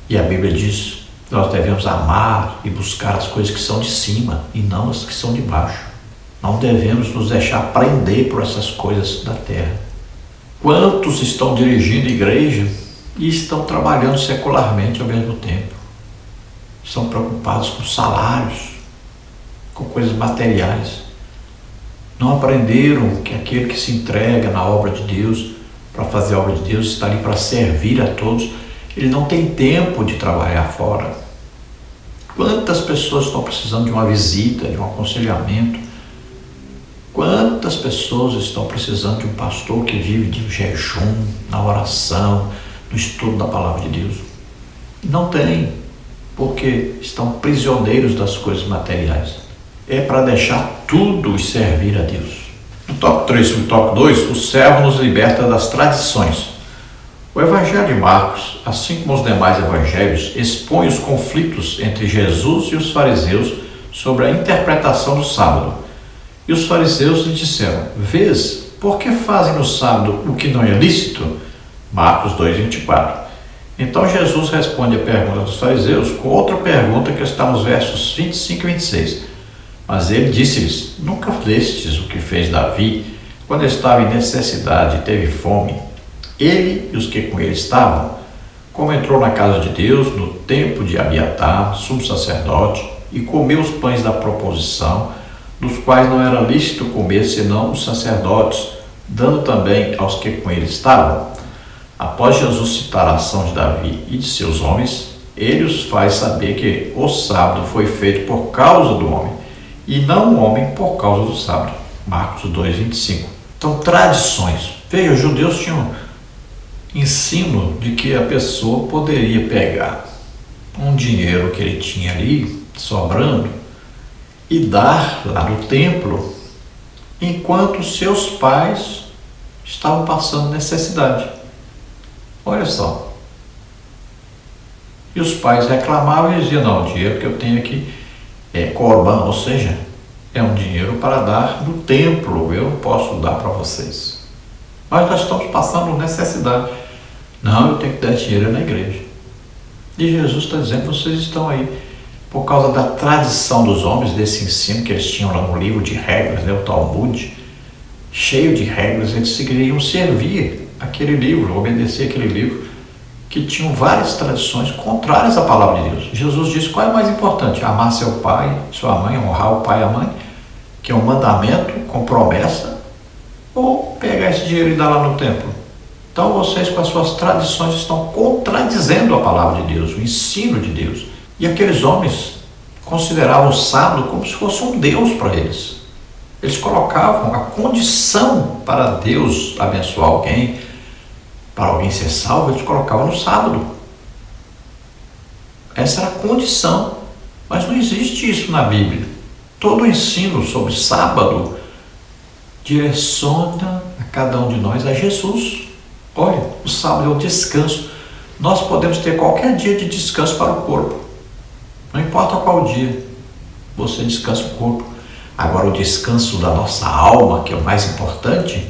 E a Bíblia diz que nós devemos amar e buscar as coisas que são de cima e não as que são de baixo. Não devemos nos deixar prender por essas coisas da terra. Quantos estão dirigindo igreja e estão trabalhando secularmente ao mesmo tempo? Estão preocupados com salários, com coisas materiais. Não aprenderam que aquele que se entrega na obra de Deus, para fazer a obra de Deus, está ali para servir a todos. Ele não tem tempo de trabalhar fora. Quantas pessoas estão precisando de uma visita, de um aconselhamento? Quantas pessoas estão precisando de um pastor que vive de jejum, na oração, no estudo da palavra de Deus? Não tem, porque estão prisioneiros das coisas materiais. É para deixar tudo e servir a Deus. No tópico 3 e no tópico 2, o servo nos liberta das tradições. O Evangelho de Marcos, assim como os demais evangelhos, expõe os conflitos entre Jesus e os fariseus sobre a interpretação do sábado. E os fariseus lhe disseram: vês, por que fazem no sábado o que não é lícito? Marcos 2:24. Então Jesus responde a pergunta dos fariseus com outra pergunta que está nos versos 25 e 26. Mas ele disse-lhes: nunca lestes o que fez Davi, quando estava em necessidade e teve fome, ele e os que com ele estavam, como entrou na casa de Deus no tempo de Abiatar, sumo sacerdote, e comeu os pães da proposição, dos quais não era lícito comer senão os sacerdotes, dando também aos que com ele estavam. Após Jesus citar a ação de Davi e de seus homens, ele os faz saber que o sábado foi feito por causa do homem, e não o homem por causa do sábado. Marcos 2:25. Então, tradições. Veja, os judeus tinham ensino de que a pessoa poderia pegar um dinheiro que ele tinha ali, sobrando, e dar lá no templo, enquanto seus pais estavam passando necessidade. Olha só. E os pais reclamavam e diziam: não, o dinheiro que eu tenho aqui é corban, ou seja, é um dinheiro para dar no templo, eu não posso dar para vocês. Mas nós estamos passando necessidade. Não, eu tenho que dar dinheiro na igreja. E Jesus está dizendo: vocês estão aí por causa da tradição dos homens, desse ensino que eles tinham lá no livro de regras, o Talmud, cheio de regras. Eles queriam servir aquele livro, obedecer aquele livro, que tinham várias tradições contrárias à palavra de Deus. Jesus disse: qual é mais importante? Amar seu pai, sua mãe, honrar o pai e a mãe, que é um mandamento com promessa, ou pegar esse dinheiro e dar lá no templo? Então vocês, com as suas tradições, estão contradizendo a palavra de Deus, o ensino de Deus. E aqueles homens consideravam o sábado como se fosse um Deus para eles. Eles colocavam a condição para Deus abençoar alguém, para alguém ser salvo, eles colocavam no sábado. Essa era a condição. Mas não existe isso na Bíblia. Todo o ensino sobre sábado direciona a cada um de nós a Jesus. Olha, o sábado é o descanso. Nós podemos ter qualquer dia de descanso para o corpo. Não importa qual dia, você descansa o corpo. Agora, o descanso da nossa alma, que é o mais importante,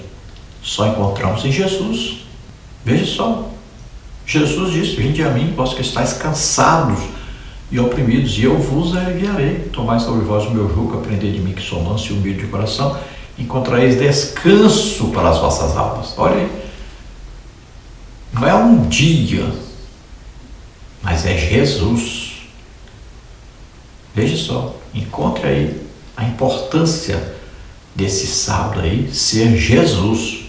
só encontramos em Jesus. Veja só, Jesus disse: vinde a mim, vós que estáis cansados e oprimidos, e eu vos aliviarei. Tomai sobre vós o meu jugo, aprendei de mim que sou manso e humilde de coração, encontrareis descanso para as vossas almas. Olha aí, não é um dia, mas é Jesus. Veja só, encontre aí a importância desse sábado aí ser Jesus.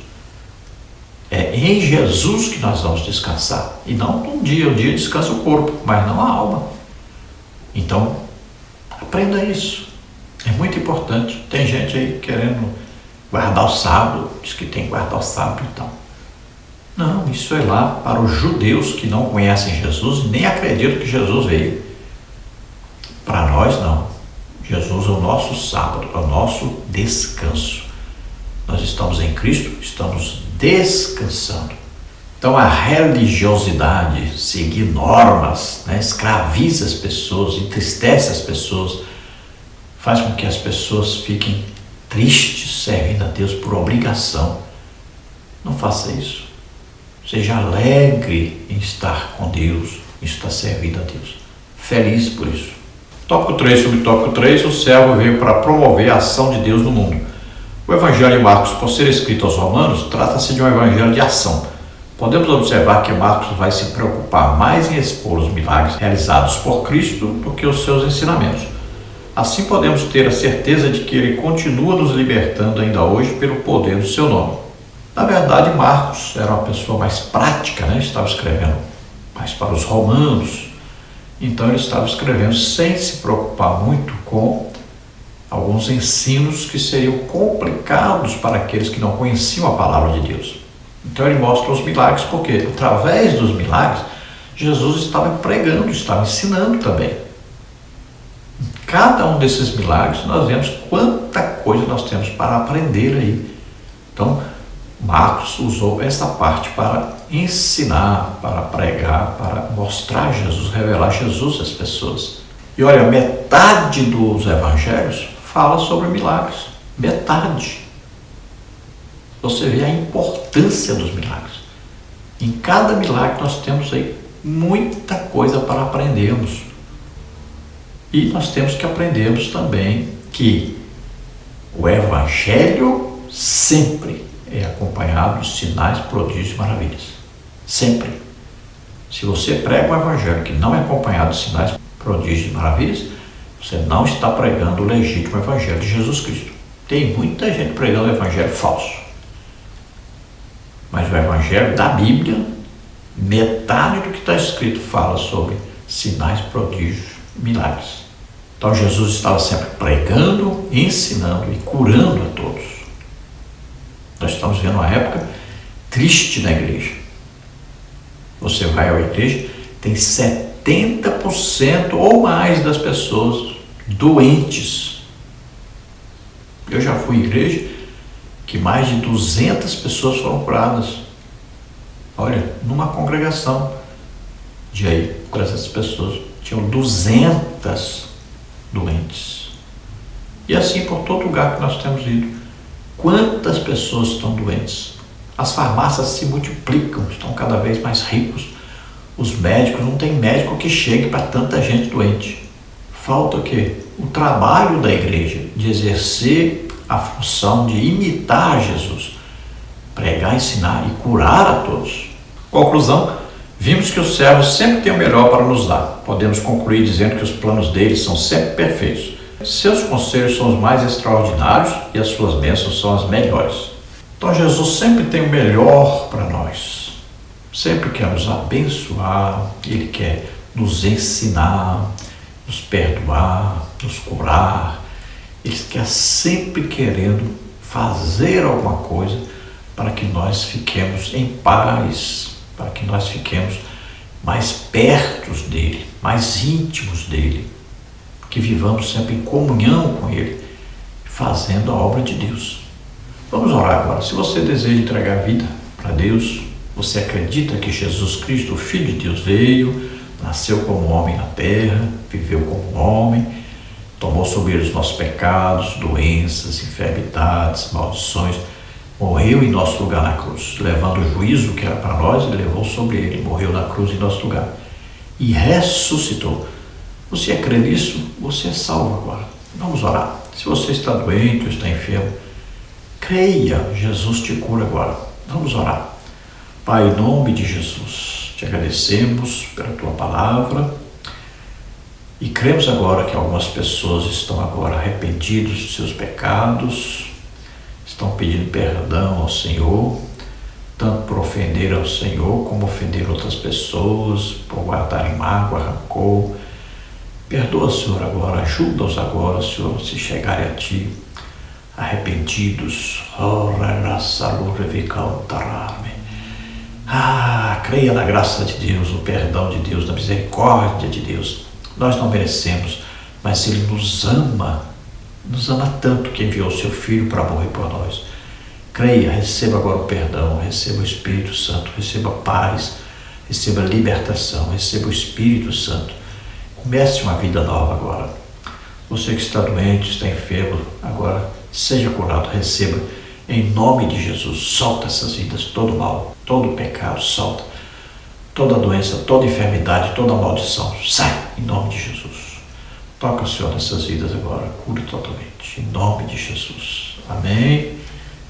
É em Jesus que nós vamos descansar, e não um dia descansa o corpo, mas não a alma. Então, aprenda isso, é muito importante. Tem gente aí querendo guardar o sábado, diz que tem que guardar o sábado e tal. Não, isso é lá para os judeus que não conhecem Jesus, nem acreditam que Jesus veio. Para nós não, Jesus é o nosso sábado, é o nosso descanso. Nós estamos em Cristo, estamos descansando. Então a religiosidade, seguir normas, escraviza as pessoas, entristece as pessoas, faz com que as pessoas fiquem tristes servindo a Deus por obrigação. Não faça isso. Seja alegre em estar com Deus, em estar servindo a Deus. Feliz por isso. Tópico 3, subtópico 3, o servo veio para promover a ação de Deus no mundo. O Evangelho de Marcos, por ser escrito aos romanos, trata-se de um evangelho de ação. Podemos observar que Marcos vai se preocupar mais em expor os milagres realizados por Cristo do que os seus ensinamentos. Assim podemos ter a certeza de que ele continua nos libertando ainda hoje pelo poder do seu nome. Na verdade, Marcos era uma pessoa mais prática, estava escrevendo mais para os romanos. Então ele estava escrevendo sem se preocupar muito com alguns ensinos que seriam complicados para aqueles que não conheciam a palavra de Deus. Então ele mostra os milagres, porque através dos milagres, Jesus estava pregando, estava ensinando também. Em cada um desses milagres, nós vemos quanta coisa nós temos para aprender aí. Então, Marcos usou essa parte para ensinar, para pregar, para mostrar Jesus, revelar Jesus às pessoas. E olha, metade dos evangelhos fala sobre milagres. Metade. Você vê a importância dos milagres. Em cada milagre nós temos aí muita coisa para aprendermos. E nós temos que aprendermos também que o evangelho sempre é acompanhado de sinais, prodígios e maravilhas. Sempre. Se você prega um evangelho que não é acompanhado de sinais, prodígios e maravilhas, você não está pregando o legítimo evangelho de Jesus Cristo. Tem muita gente pregando o evangelho falso. Mas o evangelho da Bíblia, metade do que está escrito fala sobre sinais, prodígios e milagres. Então Jesus estava sempre pregando, ensinando e curando a todos. Nós estamos vendo uma época triste na igreja. Você vai à igreja, tem 70% ou mais das pessoas doentes. Eu já fui à igreja que mais de 200 pessoas foram curadas. Olha, numa congregação de aí, com essas pessoas, tinham 200 doentes. E assim por todo lugar que nós temos ido. Quantas pessoas estão doentes? As farmácias se multiplicam, estão cada vez mais ricos. Os médicos, não tem médico que chegue para tanta gente doente. Falta o quê? O trabalho da igreja de exercer a função de imitar Jesus, pregar, ensinar e curar a todos. Conclusão, vimos que o servo sempre tem o melhor para nos dar. Podemos concluir dizendo que os planos dele são sempre perfeitos. Seus conselhos são os mais extraordinários e as suas bênçãos são as melhores. Então Jesus sempre tem o melhor para nós. Sempre quer nos abençoar, Ele quer nos ensinar, nos perdoar, nos curar. Ele está sempre querendo fazer alguma coisa para que nós fiquemos em paz, para que nós fiquemos mais perto dEle, mais íntimos dEle, que vivamos sempre em comunhão com Ele, fazendo a obra de Deus. Vamos orar agora. Se você deseja entregar a vida para Deus, você acredita que Jesus Cristo, o Filho de Deus, veio, nasceu como homem na terra, viveu como homem, tomou sobre ele os nossos pecados, doenças, enfermidades, maldições, morreu em nosso lugar na cruz, levando o juízo que era para nós e levou sobre ele, morreu na cruz em nosso lugar e ressuscitou. Você crê nisso? Você é salvo agora. Vamos orar. Se você está doente ou está enfermo, creia, Jesus te cura agora. Vamos orar. Pai, em nome de Jesus, te agradecemos pela tua palavra e cremos agora que algumas pessoas estão agora arrependidas dos seus pecados, estão pedindo perdão ao Senhor, tanto por ofender ao Senhor como ofender outras pessoas, por guardarem mágoa, rancor. Perdoa, Senhor, agora, ajuda-os agora, Senhor, se chegarem a Ti, arrependidos. Creia na graça de Deus, no perdão de Deus, na misericórdia de Deus. Nós não merecemos, mas Ele nos ama tanto que enviou o Seu Filho para morrer por nós. Creia, receba agora o perdão, receba o Espírito Santo, receba paz, receba libertação, receba o Espírito Santo. Comece uma vida nova agora. Você que está doente, está enfermo, agora seja curado, receba. Em nome de Jesus, solta essas vidas, todo mal, todo pecado, solta. Toda doença, toda enfermidade, toda maldição, sai em nome de Jesus. Toca, Senhor, nessas vidas agora, cura totalmente, em nome de Jesus. Amém.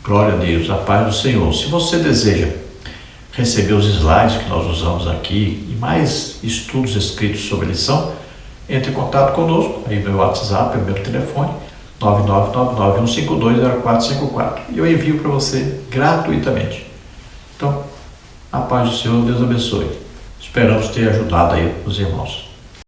Glória a Deus, a paz do Senhor. Se você deseja receber os slides que nós usamos aqui e mais estudos escritos sobre lição, entre em contato conosco, aí meu WhatsApp, o meu telefone, 99951520454, e eu envio para você gratuitamente. Então, a paz do Senhor, Deus abençoe. Esperamos ter ajudado aí os irmãos.